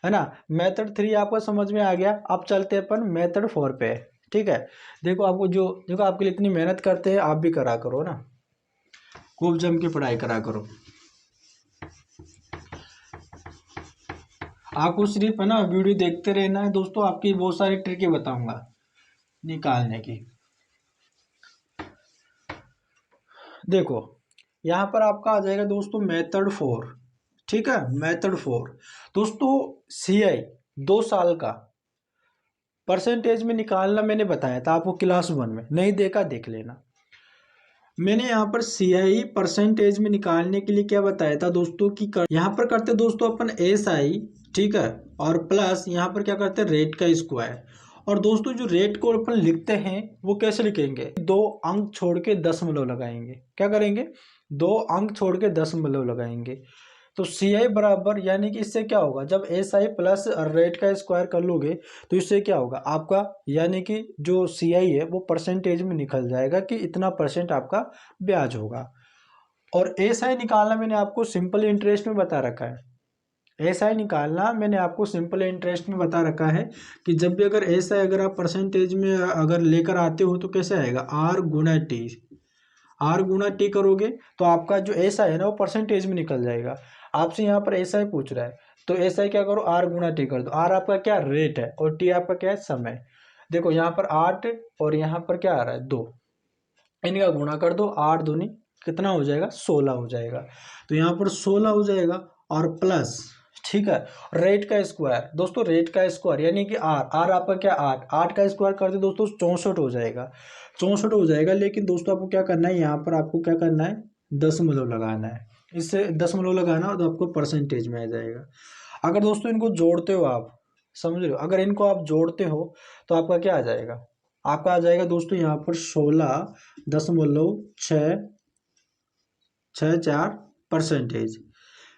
Speaker 1: है ना। मेथड 3 आपको समझ में आ गया। अब चलते अपन मेथड 4 पे। ठीक है, देखो आपको जो देखो आपके लिए इतनी मेहनत करते हैं, आप भी करा करो ना, खूब जम के पढ़ाई करा करो। आपको सिर्फ है ना वीडियो देखते रहना है दोस्तों, आपकी बहुत सारी ट्रिकें बताऊंगा निकालने की। देखो यहाँ पर आपका आ जाएगा दोस्तों मेथड 4। ठीक है, मेथड 4 दोस्तों, CI 2 साल का परसेंटेज में निकालना मैंने बताया था आपको क्लास 1 में, नहीं देखा देख लेना। मैंने यहाँ पर CI परसेंटेज में निकालने के लिए क्या बताया था दोस्तों कि यहाँ पर करते दोस्तों अपन SI, ठीक है, और प्लस यहाँ पर क्या करते हैं रेट का स्क्वायर। और दोस्तों जो रेट को अपन लिखते हैं वो कैसे लिखेंगे, 2 अंक छोड़ के दशमलव लगाएंगे। क्या करेंगे, 2 अंक छोड़ के दशमलव लगाएंगे। तो CI बराबर, यानी कि इससे क्या होगा, जब SI प्लस रेट का स्क्वायर कर लोगे तो इससे क्या होगा आपका, यानी कि जो CI है वो परसेंटेज में निकल जाएगा कि इतना परसेंट आपका ब्याज होगा। और SI निकालना मैंने आपको सिंपल इंटरेस्ट में बता रखा है। SI निकालना मैंने आपको सिंपल इंटरेस्ट में बता रखा है कि जब भी अगर SI अगर आप परसेंटेज में अगर लेकर आते हो तो कैसे आएगा, R गुणा T। R गुणा T करोगे तो आपका जो SI है ना वो परसेंटेज में निकल जाएगा। आपसे यहाँ पर SI पूछ रहा है, तो SI क्या करो, R गुणा T कर दो। R आपका क्या रेट है और T आपका क्या है समय। देखो यहाँ पर 8 और यहाँ पर क्या आ रहा है 2, इनका गुणा कर दो, 8 दूनी कितना हो जाएगा 16 हो जाएगा। तो यहाँ पर 16 हो जाएगा और प्लस ठीक है। रेट का स्क्वायर दोस्तों, रेट का स्क्वायर यानी कि आर आपका क्या, 8 का स्क्वायर कर दे दोस्तों 64 हो जाएगा, 64 हो जाएगा। लेकिन दोस्तों आपको क्या करना है, यहाँ पर आपको क्या करना है, दशमलव लगाना है। इससे दशमलव लगाना हो तो आपको परसेंटेज में आ जाएगा। अगर दोस्तों इनको जोड़ते हो आप, समझ रहे हो, अगर इनको आप जोड़ते हो तो आपका क्या आ जाएगा, आपका आ जाएगा दोस्तों यहाँ पर 16.664%।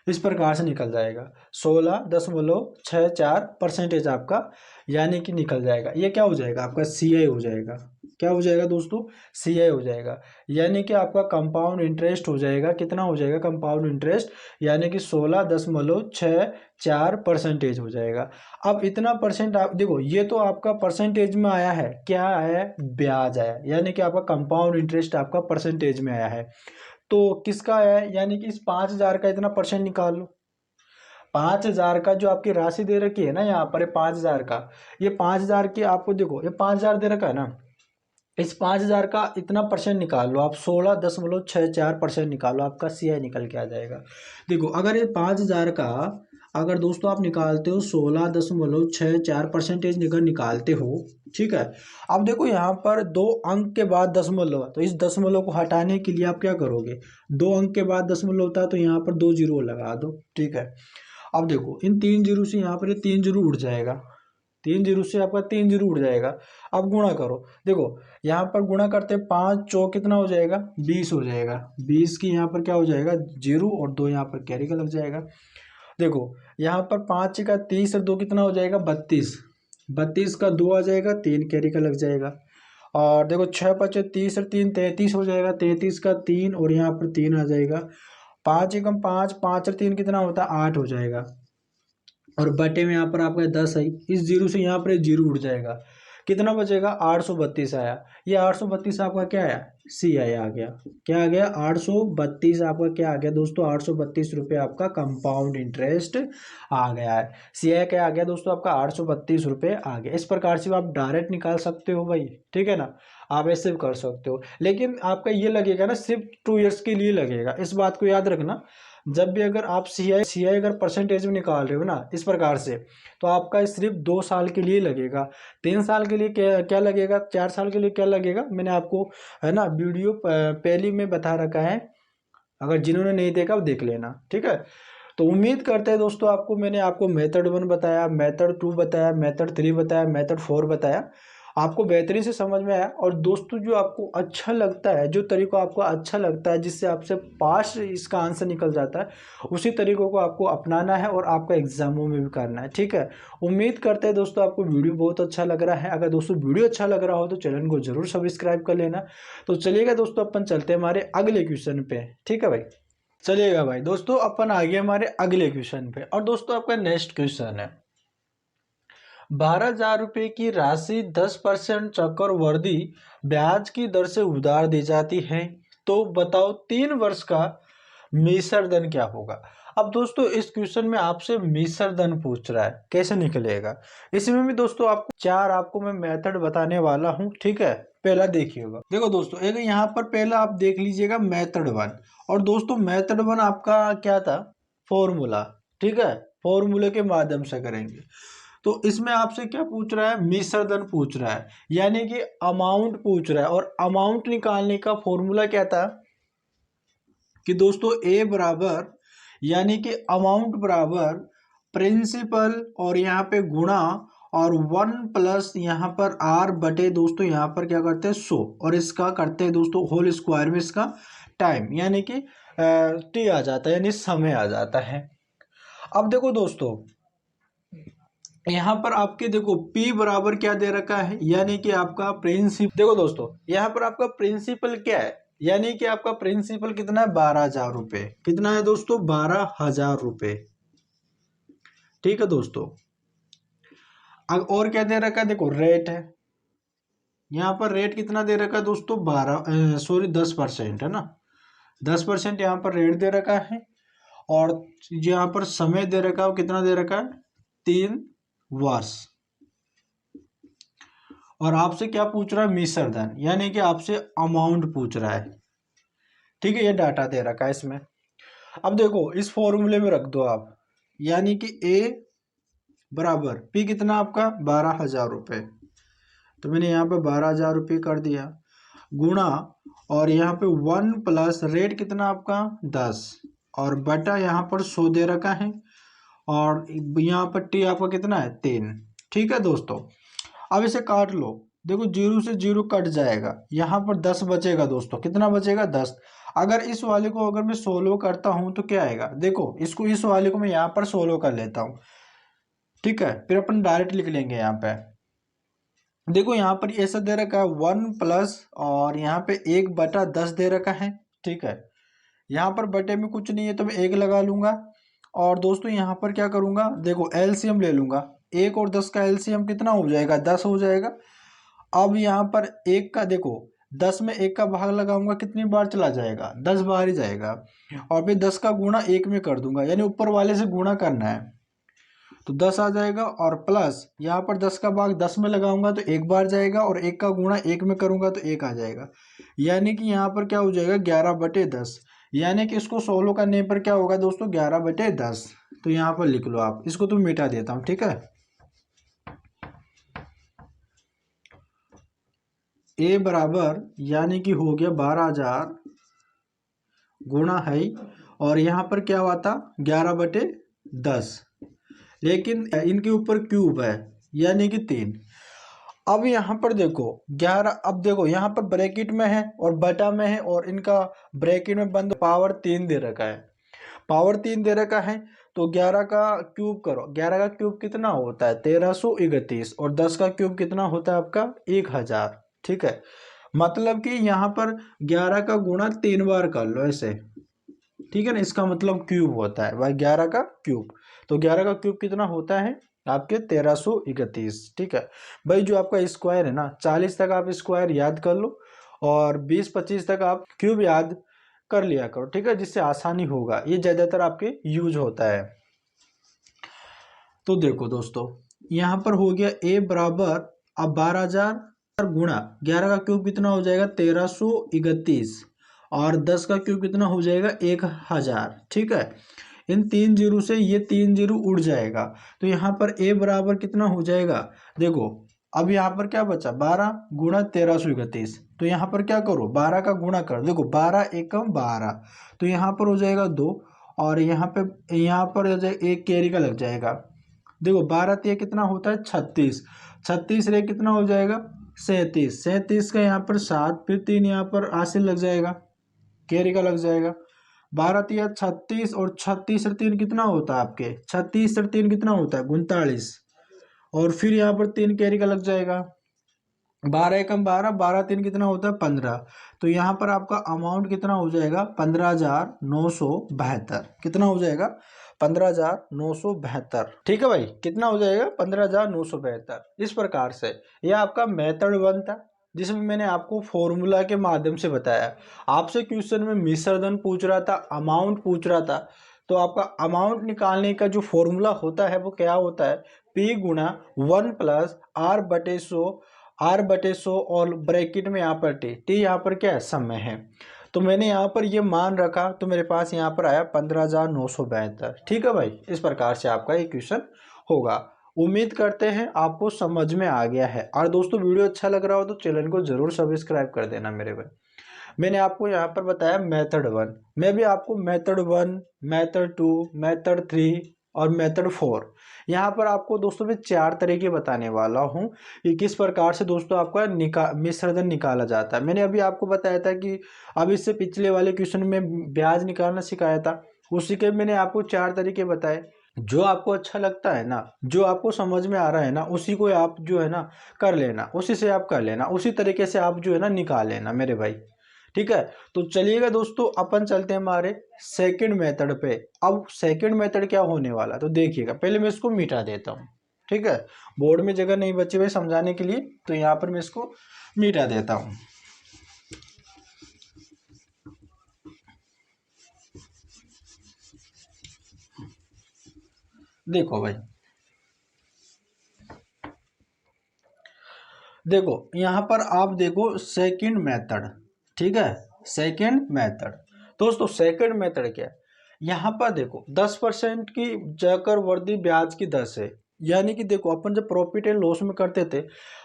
Speaker 1: इस प्रकार से निकल जाएगा 16.64% आपका यानी कि निकल जाएगा। ये क्या हो जाएगा, आपका सी आई हो जाएगा। क्या हो जाएगा दोस्तों, सी आई हो जाएगा। यानी कि आपका कंपाउंड इंटरेस्ट हो जाएगा, कितना हो जाएगा कंपाउंड इंटरेस्ट, यानी कि 16.64% हो जाएगा। अब इतना परसेंट आप देखो, ये तो आपका परसेंटेज में आया है, क्या आया है, ब्याज आया, यानी कि आपका कंपाउंड इंटरेस्ट आपका परसेंटेज में आया है। तो किसका है, यानी कि इस 5,000 का इतना परसेंट निकाल लो। 5,000 का जो आपकी राशि दे रखी है ना यहाँ पर, 5,000 का, ये 5,000 की आपको देखो, ये 5,000 दे रखा है ना, इस 5,000 का इतना परसेंट निकाल लो आप, 16.64% निकालो, आपका सी आई निकल के आ जाएगा। देखो अगर ये 5,000 का अगर दोस्तों आप निकालते हो 16.64% निकालते हो, ठीक है। अब देखो यहाँ पर 2 अंक के बाद दशमलव है, तो इस दशमलव को हटाने के लिए आप क्या करोगे, 2 अंक के बाद दशमलव होता है तो यहाँ पर 2 जीरो लगा दो, ठीक है। अब देखो इन 3 जीरो से यहाँ पर ये 3 जीरो उड़ जाएगा, 3 जीरो से आपका 3 जीरो उड़ जाएगा। अब गुणा करो, देखो यहाँ पर गुणा करते 5 चौक कितना हो जाएगा, 20 हो जाएगा। 20 की यहाँ पर क्या हो जाएगा, जीरो, और 2 यहाँ पर कैरी का लग जाएगा। देखो यहाँ पर 5 का 30 और 2 कितना हो जाएगा, 32, 32 का 2 आ जाएगा, 3 कैरी का लग जाएगा। और देखो 6 × 5 = 30 और 3 33 हो जाएगा, 33 का 3 और यहाँ पर 3 आ जाएगा। 5 × 5, 5 और 3 कितना होता है, 8 हो जाएगा। और बटे में यहाँ पर आपका 10 है, इस जीरो से यहाँ पर एक जीरो उड़ जाएगा, कितना बचेगा, 832 आया। ये 832 आपका क्या आया, सी आई आ गया। क्या आ गया, 832 आपका क्या आ गया दोस्तों, 832 रुपये आपका कंपाउंड इंटरेस्ट आ गया है। सी आई क्या आ गया दोस्तों, आपका 832 रुपये आ गया। इस प्रकार से आप डायरेक्ट निकाल सकते हो भाई, ठीक है ना, आप ऐसे भी कर सकते हो। लेकिन आपका ये लगेगा ना, सिर्फ 2 ईयर्स के लिए लगेगा, इस बात को याद रखना। जब भी अगर आप सी आई अगर परसेंटेज में निकाल रहे हो ना इस प्रकार से, तो आपका सिर्फ 2 साल के लिए लगेगा। 3 साल के लिए क्या क्या लगेगा, 4 साल के लिए क्या लगेगा, मैंने आपको है ना वीडियो पहले में बता रखा है, अगर जिन्होंने नहीं देखा वो देख लेना, ठीक है। तो उम्मीद करते हैं दोस्तों आपको मैंने आपको मेथड 1 बताया, मेथड 2 बताया, मेथड 3 बताया, मेथड 4 बताया, आपको बेहतरीन से समझ में आया। और दोस्तों जो आपको अच्छा लगता है, जो तरीका आपको अच्छा लगता है, जिससे आपसे पास इसका आंसर निकल जाता है, उसी तरीकों को आपको अपनाना है और आपका एग्जामों में भी करना है, ठीक है। उम्मीद करते हैं दोस्तों आपको वीडियो बहुत अच्छा लग रहा है। अगर दोस्तों वीडियो अच्छा लग रहा हो तो चैनल को जरूर सब्सक्राइब कर लेना। तो चलिएगा दोस्तों, अपन चलते हैं हमारे अगले क्वेश्चन पे, ठीक है भाई। चलिएगा भाई दोस्तों, अपन आगे हमारे अगले क्वेश्चन पे। और दोस्तों आपका नेक्स्ट क्वेश्चन है, 12,000 रुपये की राशि 10% चक्रवृद्धि ब्याज की दर से उधार दी जाती है, तो बताओ 3 वर्ष का मिश्र धन क्या होगा। अब दोस्तों इस क्वेश्चन में आपसे मिश्र धन पूछ रहा है, कैसे निकलेगा। इसमें भी दोस्तों आपको 4 आपको मैं मेथड बताने वाला हूं, ठीक है। पहला देखिएगा, देखो दोस्तों एक यहाँ पर पहला आप देख लीजिएगा मेथड 1। और दोस्तों मेथड 1 आपका क्या था, फॉर्मूला, ठीक है, फॉर्मूले के माध्यम से करेंगे। तो इसमें आपसे क्या पूछ रहा है, मिश्र धन पूछ रहा है, यानी कि अमाउंट पूछ रहा है। और अमाउंट निकालने का फॉर्मूला क्या था कि दोस्तों ए बराबर, यानी कि अमाउंट बराबर प्रिंसिपल और यहाँ पे गुणा और 1 प्लस यहाँ पर आर बटे दोस्तों यहाँ पर क्या करते हैं 100, और इसका करते हैं दोस्तों होल स्क्वायर में इसका टाइम, यानी कि टी आ जाता है, यानी समय आ जाता है। अब देखो दोस्तों यहाँ पर आपके देखो P बराबर क्या दे रखा है, यानी कि आपका प्रिंसिपल, देखो दोस्तों यहाँ पर आपका प्रिंसिपल क्या है, यानी कि आपका प्रिंसिपल कितना है, 12,000 रुपये। कितना है दोस्तों, 12,000 रुपये, ठीक है दोस्तों। अब और क्या दे रखा है, देखो रेट है, यहाँ पर रेट कितना दे रखा है दोस्तों, 10% है ना, 10% यहाँ पर रेट दे रखा है। और यहाँ पर समय दे रखा है, कितना दे रखा है, 3 वर्ष। और आपसे क्या पूछ रहा है, मिश्र धन, यानी कि आपसे अमाउंट पूछ रहा है, ठीक है। ये डाटा दे रखा है इसमें। अब देखो इस फॉर्मूले में रख दो आप, यानी कि ए बराबर पी कितना आपका 12,000 रुपये। तो मैंने यहाँ पे 12,000 रुपये कर दिया गुणा, और यहाँ पे 1 प्लस रेट कितना आपका 10 और बटा यहाँ पर 100 दे रखा है, और यहाँ पर टी आपका कितना है 3। ठीक है दोस्तों, अब इसे काट लो। देखो 0 से 0 कट जाएगा, यहाँ पर 10 बचेगा दोस्तों। कितना बचेगा 10। अगर इस वाले को अगर मैं 16 करता हूँ तो क्या आएगा, देखो इसको इस वाले को मैं यहाँ पर 16 कर लेता हूँ। ठीक है, फिर अपन डायरेक्ट लिख लेंगे यहाँ पे। देखो यहाँ पर ऐसा दे रखा है 1 प्लस और यहाँ पे 1/10 दे रखा है। ठीक है, यहाँ पर बटे में कुछ नहीं है तो मैं 1 लगा लूंगा। और दोस्तों यहाँ पर क्या करूंगा, देखो एलसीएम ले लूंगा। 1 और 10 का एलसीएम कितना हो जाएगा 10 हो जाएगा। अब यहाँ पर 1 का देखो 10 में 1 का भाग लगाऊंगा, कितनी बार चला जाएगा 10 बार ही जाएगा। और फिर 10 का गुणा 1 में कर दूंगा, यानी ऊपर वाले से गुणा करना है तो 10 आ जाएगा। और प्लस यहाँ पर 10 का भाग 10 में लगाऊंगा तो 1 बार जाएगा, और 1 का गुणा 1 में करूंगा तो 1 आ जाएगा। यानी कि यहाँ पर क्या हो जाएगा 11/10। यानी कि इसको 16 करने पर क्या होगा दोस्तों 11/10। तो यहाँ पर लिख लो आप, इसको तो मिटा देता हूँ। ठीक है, ए बराबर यानी कि हो गया 12,000 गुणा है, और यहाँ पर क्या हुआ था 11/10, लेकिन इनके ऊपर क्यूब है यानी कि 3। अब यहाँ पर देखो 11, अब देखो यहाँ पर ब्रैकेट में है और बटा में है, और इनका ब्रैकेट में बंद पावर 3 दे रखा है। पावर 3 दे रखा है तो 11 का क्यूब करो। 11 का क्यूब कितना होता है 1331, और 10 का क्यूब कितना होता है आपका 1000। ठीक है, मतलब कि यहाँ पर 11 का गुणा 3 बार कर लो ऐसे। ठीक है ना, इसका मतलब क्यूब होता है भाई 11 का क्यूब। तो 11 का क्यूब कितना होता है आपके 1331। ठीक है भाई, जो आपका स्क्वायर है ना 40 तक आप स्क्वायर याद कर लो, और 20-25 तक आप क्यूब याद कर लिया करो। ठीक है, जिससे आसानी होगा, ये ज्यादातर आपके यूज होता है। तो देखो दोस्तों यहाँ पर हो गया ए बराबर, अब 12,000 गुणा 11 का क्यूब कितना हो जाएगा 1331, और 10 का क्यूब कितना हो जाएगा 1000। ठीक है, इन 3 जीरो से ये 3 जीरो उड़ जाएगा, तो यहाँ पर ए बराबर कितना हो जाएगा। देखो अब यहाँ पर क्या बचा 12 गुणा 1331, तो यहाँ पर क्या करो 12 का गुणा कर, देखो 12 एकम 12, तो यहाँ पर हो जाएगा 2, और यहाँ पर हो जाएगा 1 कैरी का लग जाएगा। देखो 12 तिया कितना होता है 36, 36 रे कितना हो जाएगा 37, 37 का यहाँ पर 7, फिर 3 यहाँ पर आसिल लग जाएगा, कैरी का लग जाएगा। 12 तिया 36, और 36 और 3 कितना होता है आपके 36 और 3 कितना होता है 39, और फिर यहाँ पर 3 कैरी का लग जाएगा। 12 एकम 12, 12 3 कितना होता है 15। तो यहाँ पर आपका अमाउंट कितना हो जाएगा 15,972। कितना हो जाएगा 15,972। ठीक है भाई, कितना हो जाएगा 15,972। इस प्रकार से यह आपका मेथड 1 था, जिसमें मैंने आपको फॉर्मूला के माध्यम से बताया। आपसे क्वेश्चन में मिश्रधन पूछ रहा था, अमाउंट पूछ रहा था, तो आपका अमाउंट निकालने का जो फॉर्मूला होता है वो क्या होता है P गुणा 1 प्लस R/100 और ब्रैकेट में यहाँ पर टी यहाँ पर क्या है समय है। तो मैंने यहाँ पर ये मान रखा तो मेरे पास यहाँ पर आया 15,972। ठीक है भाई, इस प्रकार से आपका ये क्वेश्चन होगा। उम्मीद करते हैं आपको समझ में आ गया है। और दोस्तों वीडियो अच्छा लग रहा हो तो चैनल को जरूर सब्सक्राइब कर देना मेरे भाई। मैंने आपको यहाँ पर बताया मेथड 1, मैं भी आपको मेथड 1, मेथड 2, मेथड 3 और मेथड 4 यहाँ पर आपको दोस्तों मैं 4 तरीके बताने वाला हूँ कि किस प्रकार से दोस्तों आपका मिश्रधन निकाला जाता है। मैंने अभी आपको बताया था कि अब इससे पिछले वाले क्वेश्चन में ब्याज निकालना सिखाया था, उसी के मैंने आपको 4 तरीके बताए। जो आपको अच्छा लगता है ना, जो आपको समझ में आ रहा है ना, उसी को आप जो है ना कर लेना, उसी से आप कर लेना, उसी तरीके से आप जो है ना निकाल लेना मेरे भाई। ठीक है, तो चलिएगा दोस्तों अपन चलते हैं हमारे सेकंड मेथड पे। अब सेकंड मेथड क्या होने वाला तो देखिएगा, पहले मैं इसको मिटा देता हूँ। ठीक है, बोर्ड में जगह नहीं बची हुई समझाने के लिए, तो यहाँ पर मैं इसको मिटा देता हूँ। देखो भाई, देखो यहाँ पर आप देखो सेकंड मेथड। ठीक है, सेकंड मेथड दोस्तों, सेकंड मेथड क्या है, यहाँ पर देखो 10% की चक्रवृद्धि ब्याज की दर से, यानी कि देखो अपन जब प्रॉफिट एंड लॉस में करते थे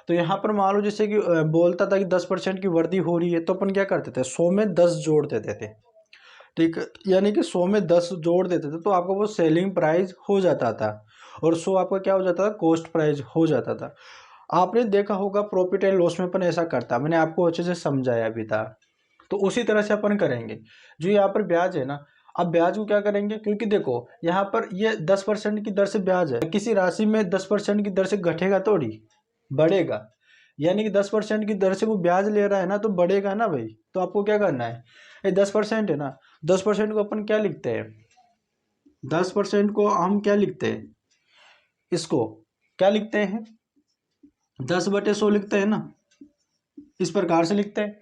Speaker 1: तो यहाँ पर मान लो जैसे कि बोलता था कि 10% की वृद्धि हो रही है, तो अपन क्या करते थे 100 में 10 जोड़ देते थे। ठीक है, यानी कि 100 में 10 जोड़ देते थे तो आपका वो सेलिंग प्राइस हो जाता था, और 100 आपका क्या हो जाता था, कॉस्ट प्राइस हो जाता था। आपने देखा होगा प्रॉफिट एंड लॉस में अपन ऐसा करता, मैंने आपको अच्छे से समझाया भी था। तो उसी तरह से अपन करेंगे। जो यहाँ पर ब्याज है ना, अब ब्याज को क्या करेंगे, क्योंकि देखो यहाँ पर ये 10% की दर से ब्याज है, किसी राशि में 10% की दर से घटेगा थोड़ी, बढ़ेगा। यानी कि 10% की दर से वो ब्याज ले रहा है ना, तो बढ़ेगा ना भाई। तो आपको क्या करना है, ये 10% है ना, 10% को अपन क्या लिखते हैं, 10% को हम क्या लिखते हैं, इसको क्या लिखते हैं, 10/100 लिखते हैं ना, इस प्रकार से लिखते हैं।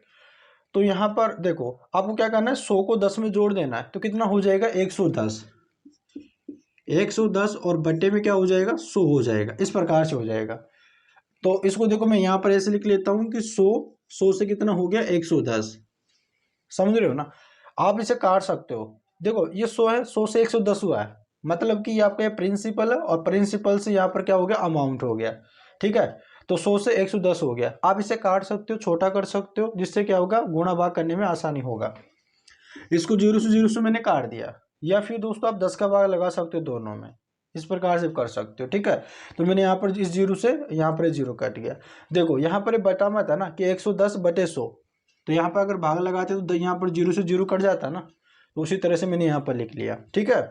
Speaker 1: तो यहाँ पर देखो आपको क्या करना है, 100 को 10 में जोड़ देना है, तो कितना हो जाएगा 110, 110 और बट्टे में क्या हो जाएगा 100 हो जाएगा, इस प्रकार से हो जाएगा। तो इसको देखो मैं यहाँ पर ऐसे लिख लेता हूँ कि 100 से कितना हो गया 110, समझ रहे हो ना। आप इसे काट सकते हो, देखो ये 100 है, 100 से 110 हुआ है, मतलब कि ये आपका प्रिंसिपल है, और प्रिंसिपल से यहाँ पर क्या हो गया अमाउंट हो गया। ठीक है, तो 100 से 110 हो गया। आप इसे काट सकते हो, छोटा कर सकते हो, जिससे क्या होगा गुणा भाग करने में आसानी होगा। इसको 0 से मैंने काट दिया, या फिर दोस्तों आप 10 का भाग लगा सकते हो दोनों में, इस प्रकार से कर सकते हो। ठीक है, तो मैंने यहाँ पर इस 0 से यहाँ पर 0 कट गया। देखो यहाँ पर बटा मत है ना कि 110/100, तो यहाँ पर अगर भाग लगाते तो यहाँ पर 0 से 0 कट जाता ना, तो उसी तरह से मैंने यहाँ पर लिख लिया। ठीक है,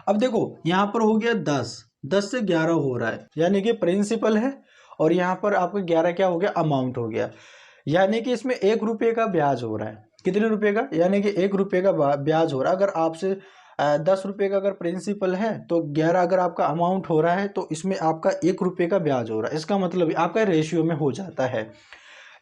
Speaker 1: अब देखो यहाँ पर हो गया 10 से 11 हो रहा है, यानी कि प्रिंसिपल है, और यहाँ पर आपका 11 क्या हो गया अमाउंट हो गया। यानी कि इसमें 1 रुपये का ब्याज हो रहा है, कितने रुपए का, यानी कि 1 रुपये का ब्याज हो रहा है। अगर आपसे 10 रुपये का अगर प्रिंसिपल है तो 11 अगर आपका अमाउंट हो रहा है, तो इसमें आपका 1 रुपये का ब्याज हो रहा है। इसका मतलब आपका रेशियो में हो जाता है।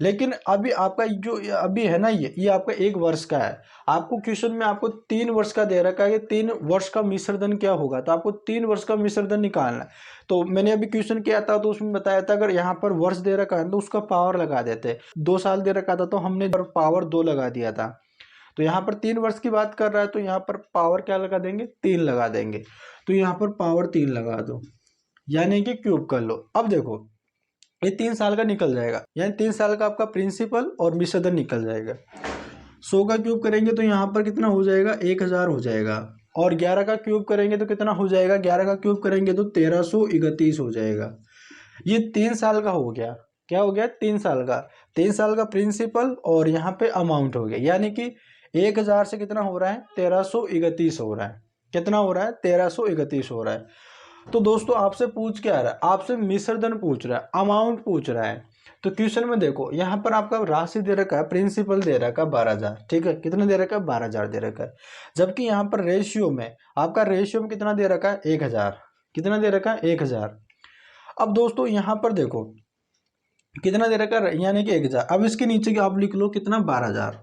Speaker 1: लेकिन अभी आपका जो अभी है ना, ये आपका 1 वर्ष का है। आपको क्वेश्चन में आपको 3 वर्ष का दे रखा है कि 3 वर्ष का मिश्रधन क्या होगा, तो आपको 3 वर्ष का मिश्रधन निकालना है। तो मैंने अभी क्वेश्चन किया था तो उसमें बताया था अगर यहाँ पर वर्ष दे रखा है तो उसका पावर लगा देते, 2 साल दे रखा था तो हमने पावर 2 लगा दिया था। तो यहाँ पर 3 वर्ष की बात कर रहा है तो यहाँ पर पावर क्या लगा देंगे, 3 लगा देंगे। तो यहाँ पर पावर 3 लगा दो, यानी कि क्यूब कर लो। अब देखो ये 3 साल का निकल जाएगा, यानी 3 साल का आपका प्रिंसिपल और मिश्रधन निकल जाएगा। 100 का क्यूब करेंगे तो यहाँ पर कितना हो जाएगा 1000 हो जाएगा, और 11 का क्यूब करेंगे तो कितना हो जाएगा, 11 का क्यूब करेंगे तो 1331 हो जाएगा। ये 3 साल का हो गया, क्या हो गया 3 साल का, 3 साल का प्रिंसिपल और यहाँ पे अमाउंट हो गया, यानी कि 1000 से कितना हो रहा है 1331 हो रहा है, कितना हो रहा है 1331 हो रहा है। तो दोस्तों आपसे पूछ क्या रहा है, आपसे मिश्रधन पूछ रहा है, अमाउंट पूछ रहा है। तो क्वेश्चन में देखो यहाँ पर आपका राशि दे रखा है, प्रिंसिपल दे रखा है 12,000, ठीक है, कितना दे रखा है 12,000 दे रखा है। जबकि यहाँ पर रेशियो में आपका रेशियो में कितना दे रखा है 1000, कितना दे रखा है 1000। अब दोस्तों यहाँ पर देखो कितना दे रखा है, यानी कि 1000। अब इसके नीचे की आप लिख लो कितना 12,000,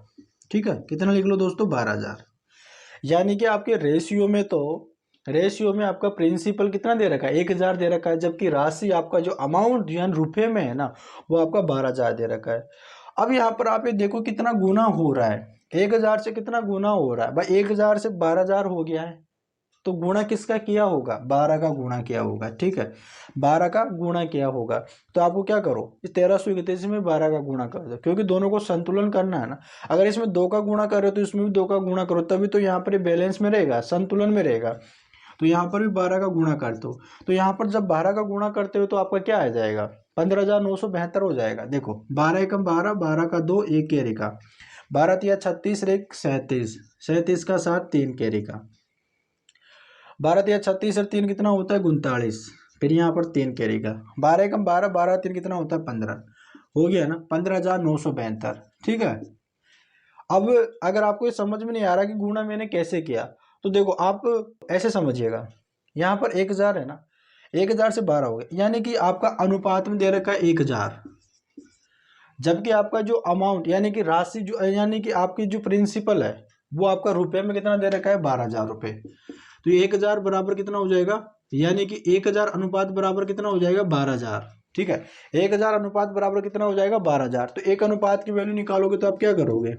Speaker 1: ठीक है, कितना लिख लो दोस्तों 12,000। यानी कि आपके रेशियो में आपका प्रिंसिपल कितना दे रखा है 1000 दे रखा है, जबकि राशि आपका जो अमाउंट यानी रुपए में है ना वो आपका 12,000 दे रखा है। अब यहाँ पर आप ये देखो कितना गुना हो रहा है, 1000 से कितना गुना हो रहा है भाई, 1000 से 12,000 हो गया है। तो गुणा किसका किया होगा, 12 का गुणा किया होगा, ठीक है, 12 का गुणा किया होगा। तो आपको क्या करो इस 1331 में 12 का गुणा कर दो, क्योंकि दोनों को संतुलन करना है ना। अगर इसमें 2 का गुणा कर रहे हो तो इसमें भी 2 का गुणा करो, तभी तो यहाँ पर बैलेंस में रहेगा, संतुलन में रहेगा। तो यहाँ पर भी 12 का गुणा कर दो। तो यहाँ पर जब 12 का गुणा करते हो तो आपका क्या आ जाएगा 15,972 हो जाएगा। देखो 12 एकम 12, 12 का 2 1 कैरी का, 12 तिया 36 रेक 37, 37 का 7 3 कैरी का, 12 तिया 36 और 3 कितना होता है 39, फिर यहाँ पर 3 कैरी का, 12 एकम 12, 12 3 कितना होता है 15, हो गया ना 15,972। ठीक है, अब अगर आपको ये समझ में नहीं आ रहा कि गुणा मैंने कैसे किया, तो देखो आप ऐसे समझिएगा, यहाँ पर 1000 है ना, 1000 से 12 हो गया, यानी कि आपका अनुपात में दे रखा है 1000, जबकि आपका जो अमाउंट यानी कि राशि जो यानी कि आपकी जो प्रिंसिपल है वो आपका रुपए में कितना दे रखा है 12,000 रुपये। तो ये 1000 बराबर कितना हो जाएगा, यानी कि 1000 अनुपात बराबर कितना हो जाएगा 12,000। ठीक है, 1000 अनुपात बराबर कितना हो जाएगा 12,000। तो एक अनुपात की वैल्यू निकालोगे तो आप क्या करोगे,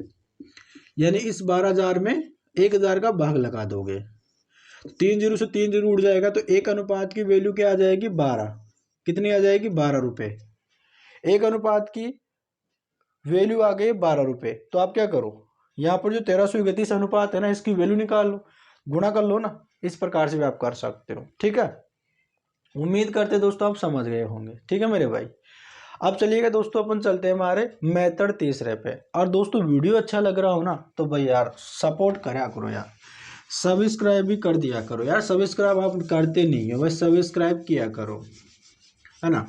Speaker 1: यानी इस 12,000 में 1000 का भाग लगा दोगे, 3 जीरो से 3 जीरो उड़ जाएगा, तो एक अनुपात की वैल्यू क्या आ जाएगी 12। कितनी आ जाएगी 12 रुपये। एक अनुपात की वैल्यू आ गई 12 रुपये। तो आप क्या करो, यहाँ पर जो 1331 अनुपात है ना, इसकी वैल्यू निकाल लो, गुणा कर लो ना। इस प्रकार से भी आप कर सकते हो। ठीक है, उम्मीद करते दोस्तों आप समझ गए होंगे। ठीक है मेरे भाई, अब चलिएगा दोस्तों अपन चलते हैं हमारे मेथड तीसरे पे। और दोस्तों वीडियो अच्छा लग रहा हो ना तो भाई यार सपोर्ट करा करो यार, सब्सक्राइब भी कर दिया करो यार। सब्सक्राइब आप करते नहीं हो, बस सब्सक्राइब किया करो, है ना।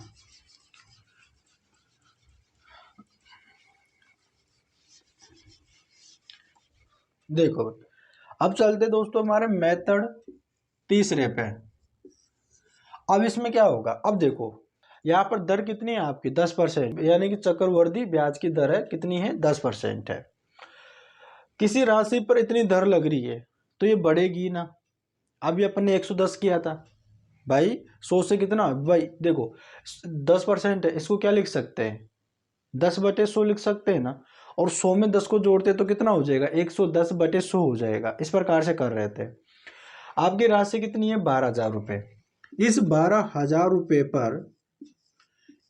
Speaker 1: देखो अब चलते दोस्तों हमारे मेथड तीसरे पे। अब इसमें क्या होगा, अब देखो यहाँ पर दर कितनी है आपकी 10%, यानी कि चक्रवृद्धि ब्याज की दर है कितनी है 10% है। किसी राशि पर इतनी दर लग रही है तो ये बढ़ेगी ना। अभी अपन ने 110 किया था भाई, 100 से कितना भाई, देखो 10% है, इसको क्या लिख सकते हैं 10/100 लिख सकते हैं ना। और 100 में 10 को जोड़ते तो कितना हो जाएगा 110/100 हो जाएगा। इस प्रकार से कर रहे थे। आपकी राशि कितनी है 12,000 रुपये। इस 12,000 रुपये पर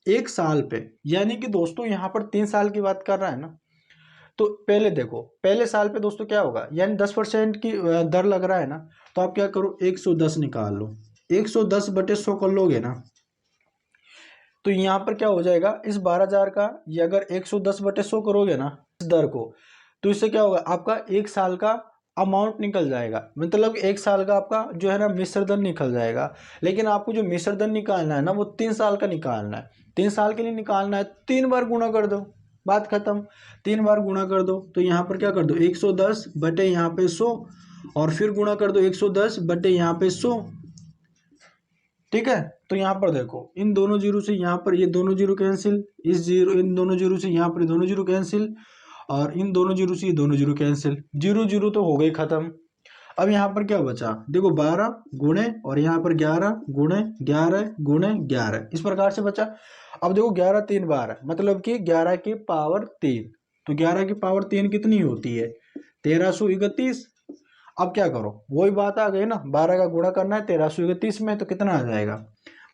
Speaker 1: एक साल पे, यानी कि दोस्तों यहाँ पर 3 साल की बात कर रहा है ना। तो पहले देखो, पहले साल पे दोस्तों क्या होगा, यानी 10% की दर लग रहा है ना, तो आप क्या करो 110 निकाल लो, 110/100 कर लोगे ना, तो यहाँ पर क्या हो जाएगा इस 12,000 का, ये अगर 110/100 करोगे ना इस दर को, तो इससे क्या होगा आपका एक साल का अमाउंट निकल जाएगा। मतलब एक साल का आपका जो है ना मिश्र दर निकल जाएगा। लेकिन आपको जो मिश्र दर निकालना है ना वो 3 साल का निकालना है। 3 साल के लिए निकालना है, 3 बार गुणा कर दो, बात खत्म। 3 बार गुणा कर दो, तो यहाँ पर क्या कर दो 110 बटे यहाँ पे 100, और फिर गुणा कर दो 110 बटे यहाँ पे 100। ठीक है, तो यहाँ पर देखो इन दोनों जीरो से यहाँ पर ये दोनों जीरो कैंसिल, इस जीरो इन दोनों जीरो से यहाँ पर दोनों जीरो कैंसिल, और इन दोनों जीरो से ये दोनों जीरो कैंसिल, जीरो जीरो तो हो गई खत्म। अब यहाँ पर क्या बचा, देखो 12 गुणे और यहाँ पर 11 गुणे 11 गुणे 11, इस प्रकार से बचा। अब देखो 11 3 बार, मतलब कि 11 की पावर 3, तो 11 की पावर 3 कितनी होती है 1331। अब क्या करो, वही बात आ गई ना, 12 का गुणा करना है 1331 में, तो कितना आ जाएगा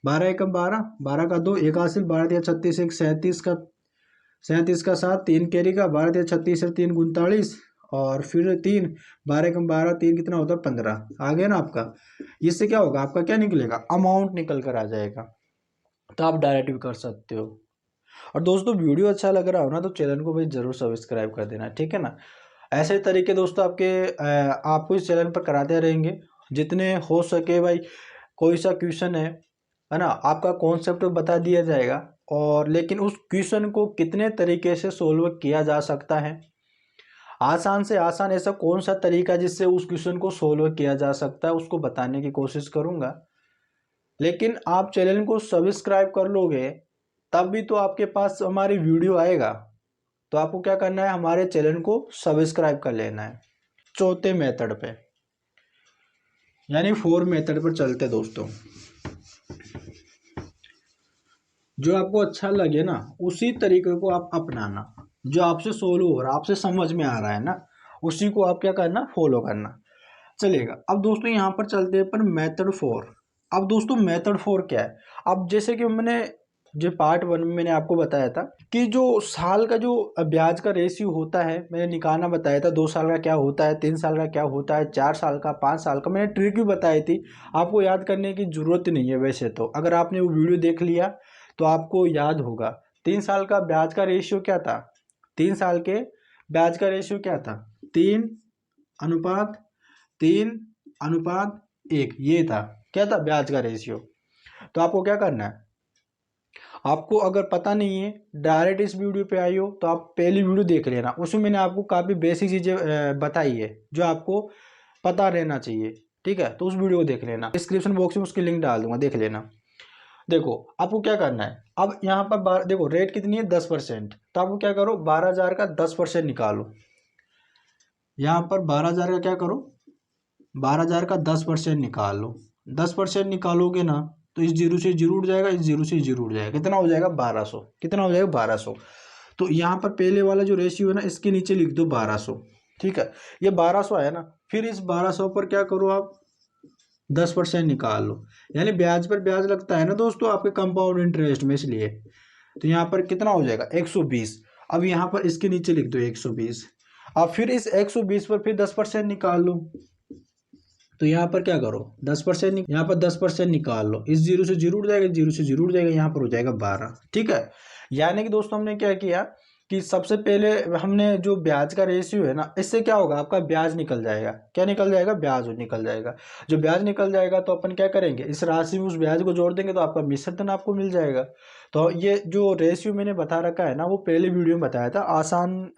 Speaker 1: 12 एकम 12, 12 का 2 एक हासिल, 12 दिया 36, एक 37 का 7, 3 कैरी का, 12 दिया 36 3 39, और फिर 3 12 एकम 12, 3 कितना होता है 15, आ गया ना आपका। इससे क्या होगा आपका क्या निकलेगा अमाउंट निकल कर आ जाएगा। तो आप डायरेक्ट भी कर सकते हो। और दोस्तों वीडियो अच्छा लग रहा हो ना तो चैनल को भाई जरूर सब्सक्राइब कर देना, ठीक है ना। ऐसे तरीके दोस्तों आपको इस चैनल पर कराते रहेंगे जितने हो सके भाई। कोई सा क्वेश्चन है ना, आपका कॉन्सेप्ट बता दिया जाएगा, और लेकिन उस क्वेश्चन को कितने तरीके से सोल्व किया जा सकता है, आसान से आसान ऐसा कौन सा तरीका जिससे उस क्वेश्चन को सोल्व किया जा सकता है उसको बताने की कोशिश करूंगा। लेकिन आप चैनल को सब्सक्राइब कर लोगे तब भी तो आपके पास हमारी वीडियो आएगा। तो आपको क्या करना है, हमारे चैनल को सब्सक्राइब कर लेना है। चौथे मेथड पे यानी 4 मेथड पर चलते दोस्तों। जो आपको अच्छा लगे ना उसी तरीके को आप अपनाना, जो आपसे सोल्व हो रहा आपसे समझ में आ रहा है ना उसी को आप क्या करना फॉलो करना चलेगा। अब दोस्तों यहाँ पर चलते हैं पर मेथड 4। अब दोस्तों मेथड 4 क्या है, अब जैसे कि मैंने जो पार्ट 1 में मैंने आपको बताया था कि जो साल का जो ब्याज का रेशियो होता है मैंने निकालना बताया था, 2 साल का क्या होता है, 3 साल का क्या होता है, 4 साल का, 5 साल का, मैंने ट्रिक भी बताई थी। आपको याद करने की जरूरत नहीं है वैसे तो, अगर आपने वो वीडियो देख लिया तो आपको याद होगा। 3 साल का ब्याज का रेशियो क्या था, 3 साल के ब्याज का रेशियो क्या था 3:1, ये था क्या था ब्याज का रेशियो। तो आपको क्या करना है, आपको अगर पता नहीं है डायरेक्ट इस वीडियो पे आई हो तो आप पहली वीडियो देख लेना, उसमें मैंने आपको काफ़ी बेसिक चीज़ें बताई है जो आपको पता रहना चाहिए। ठीक है, तो उस वीडियो को देख लेना, डिस्क्रिप्शन बॉक्स में उसकी लिंक डाल दूंगा, देख लेना। देखो आपको क्या करना है, अब यहाँ पर देखो रेट कितनी है 10%, तो आपको क्या करो 12,000 का 10% निकालो। यहाँ पर 12,000 का क्या करो 12,000 का 10% निकाल लो। 10% निकालोगे ना तो इस जीरो से जीरो उड़ जाएगा, इस जीरो से जीरो उड़ जाएगा, कितना हो जाएगा 1200, कितना हो जाएगा 1200। तो यहाँ पर पहले वाला जो रेशियो है ना इसके नीचे लिख दो 1200। ठीक है, ये 1200 है ना, फिर इस 1200 पर क्या करो आप 10% निकाल लो, यानी ब्याज पर ब्याज लगता है ना दोस्तों आपके कंपाउंड इंटरेस्ट में, इसलिए तो यहाँ पर कितना हो जाएगा 120। अब यहाँ पर इसके नीचे लिख दो 120। अब फिर इस 120 पर फिर 10% निकाल लो, तो यहाँ पर क्या करो 10%, यहाँ पर 10% निकाल लो, इस जीरो से जीरो उड़ जाएगा, जीरो से जीरो उड़ जाएगा, यहाँ पर हो जाएगा 12। ठीक है, यानी कि दोस्तों हमने क्या किया कि सबसे पहले हमने जो ब्याज का रेशियो है ना, इससे क्या होगा आपका ब्याज निकल जाएगा। क्या निकल जाएगा? ब्याज निकल जाएगा। जो ब्याज निकल जाएगा तो अपन क्या करेंगे, इस राशि में उस ब्याज को जोड़ देंगे तो आपका मिश्र धन आपको मिल जाएगा। तो ये जो रेशियो मैंने बता रखा है ना, वो पहले वीडियो में बताया था, आसान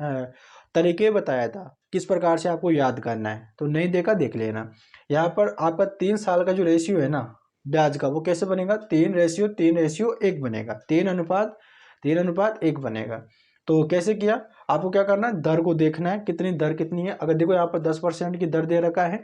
Speaker 1: तरीके बताया था किस प्रकार से आपको याद करना है, तो नहीं देखा देख लेना। यहाँ पर आपका 3 साल का जो रेशियो है ना ब्याज का, वो कैसे बनेगा 3:1 बनेगा, 3:1 बनेगा। तो कैसे किया, आपको क्या करना है, दर को देखना है, कितनी दर कितनी है। अगर देखो यहाँ पर 10% की दर दे रखा है,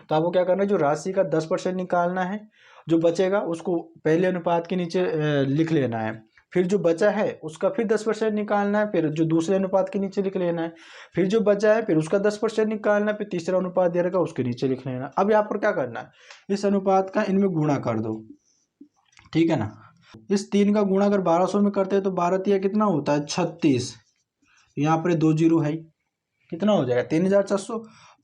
Speaker 1: तो आपको क्या करना है, जो राशि का 10% निकालना है, जो बचेगा उसको पहले अनुपात के नीचे लिख लेना है। फिर जो बचा है उसका फिर 10% निकालना है, फिर जो दूसरे अनुपात के नीचे लिख लेना है। फिर जो बचा है फिर उसका 10% निकालना है, फिर तीसरा अनुपात दे रखा है उसके नीचे लिख लेना। अब यहाँ पर क्या करना है, इस अनुपात का इनमें गुणा कर दो, ठीक है ना। इस 3 का गुणा अगर 1200 में करते हैं तो 12 कितना होता है 36। यहाँ पर 2 जीरो है, कितना हो जाएगा 3400,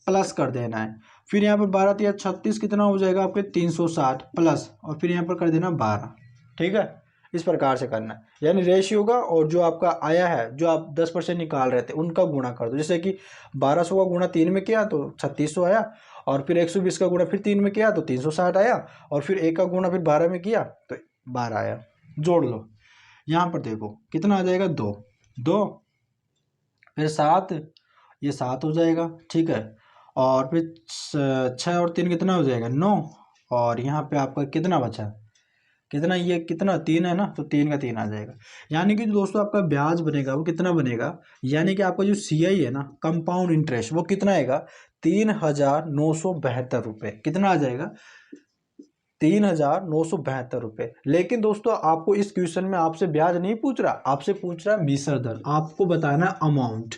Speaker 1: प्लस कर देना है। फिर यहाँ पर 12×36 कितना हो जाएगा आपके 360 प्लस, और फिर यहाँ पर कर देना 12। ठीक है, इस प्रकार से करना है, यानी रेशियो का और जो आपका आया है, जो आप 10% निकाल रहे थे उनका गुणा कर दो। जैसे कि 1200 का गुणा 3 में किया तो 3600 आया, और फिर 120 का गुणा फिर 3 में किया तो 360 आया, और फिर 1 का गुणा फिर 12 में किया तो 12 आया। जोड़ लो, यहाँ पर देखो कितना आ जाएगा 2, 2 फिर 7, ये 7 हो जाएगा। ठीक है, और फिर 6 और 3 कितना हो जाएगा 9, और यहाँ पे आपका कितना बचा, कितना, ये कितना 3 है ना, तो 3 का 3 आ जाएगा। यानी कि दोस्तों आपका ब्याज बनेगा वो कितना बनेगा, यानी कि आपका जो CI है ना कंपाउंड इंटरेस्ट, वो कितना आएगा 3,972 रुपये। कितना आ जाएगा 3,972 रुपये। लेकिन दोस्तों आपको इस क्वेश्चन में आपसे ब्याज नहीं पूछ रहा, आपसे पूछ रहा है मिश्र धन, आपको बताना है अमाउंट।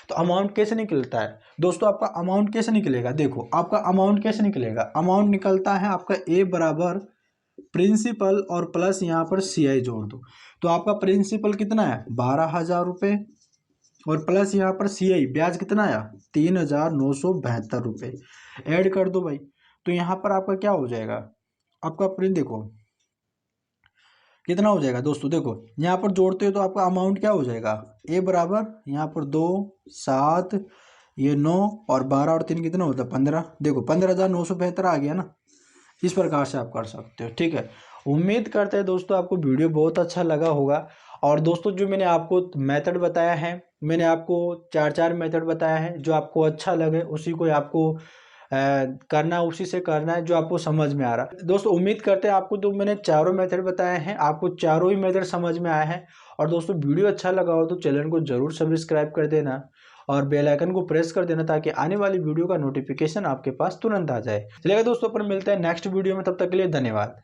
Speaker 1: तो अमाउंट कैसे निकलता है दोस्तों, आपका अमाउंट कैसे निकलेगा, देखो आपका अमाउंट कैसे निकलेगा, अमाउंट निकलता है आपका A बराबर प्रिंसिपल और प्लस यहाँ पर CI जोड़ दो। तो आपका प्रिंसिपल कितना है 12,000 रुपये, और प्लस यहाँ पर CI ब्याज कितना आया 3,972 रुपये, ऐड कर दो भाई। तो यहाँ पर आपका क्या हो जाएगा, आपका प्रिंट देखो कितना हो जाएगा दोस्तों, देखो यहाँ पर जोड़ते हो तो आपका अमाउंट क्या हो जाएगा, A बराबर यहाँ पर 2, 7, ये 9 और 12 और 3 कितना होता है 15। देखो 15,972 आ गया ना। इस प्रकार से आप कर सकते हो। ठीक है, उम्मीद करते हैं दोस्तों आपको वीडियो बहुत अच्छा लगा होगा। और दोस्तों जो मैंने आपको मेथड बताया है, मैंने आपको 4 मेथड बताया है, जो आपको अच्छा लगे उसी को आपको करना, उसी से करना है जो आपको समझ में आ रहा है। दोस्तों उम्मीद करते हैं आपको जो मैंने चारों मेथड बताए हैं, आपको चारों ही मेथड समझ में आए हैं। और दोस्तों वीडियो अच्छा लगा हो तो चैनल को जरूर सब्सक्राइब कर देना और बेल आइकन को प्रेस कर देना, ताकि आने वाली वीडियो का नोटिफिकेशन आपके पास तुरंत आ जाए। चलिए दोस्तों, पर मिलते हैं नेक्स्ट वीडियो में, तब तक के लिए धन्यवाद।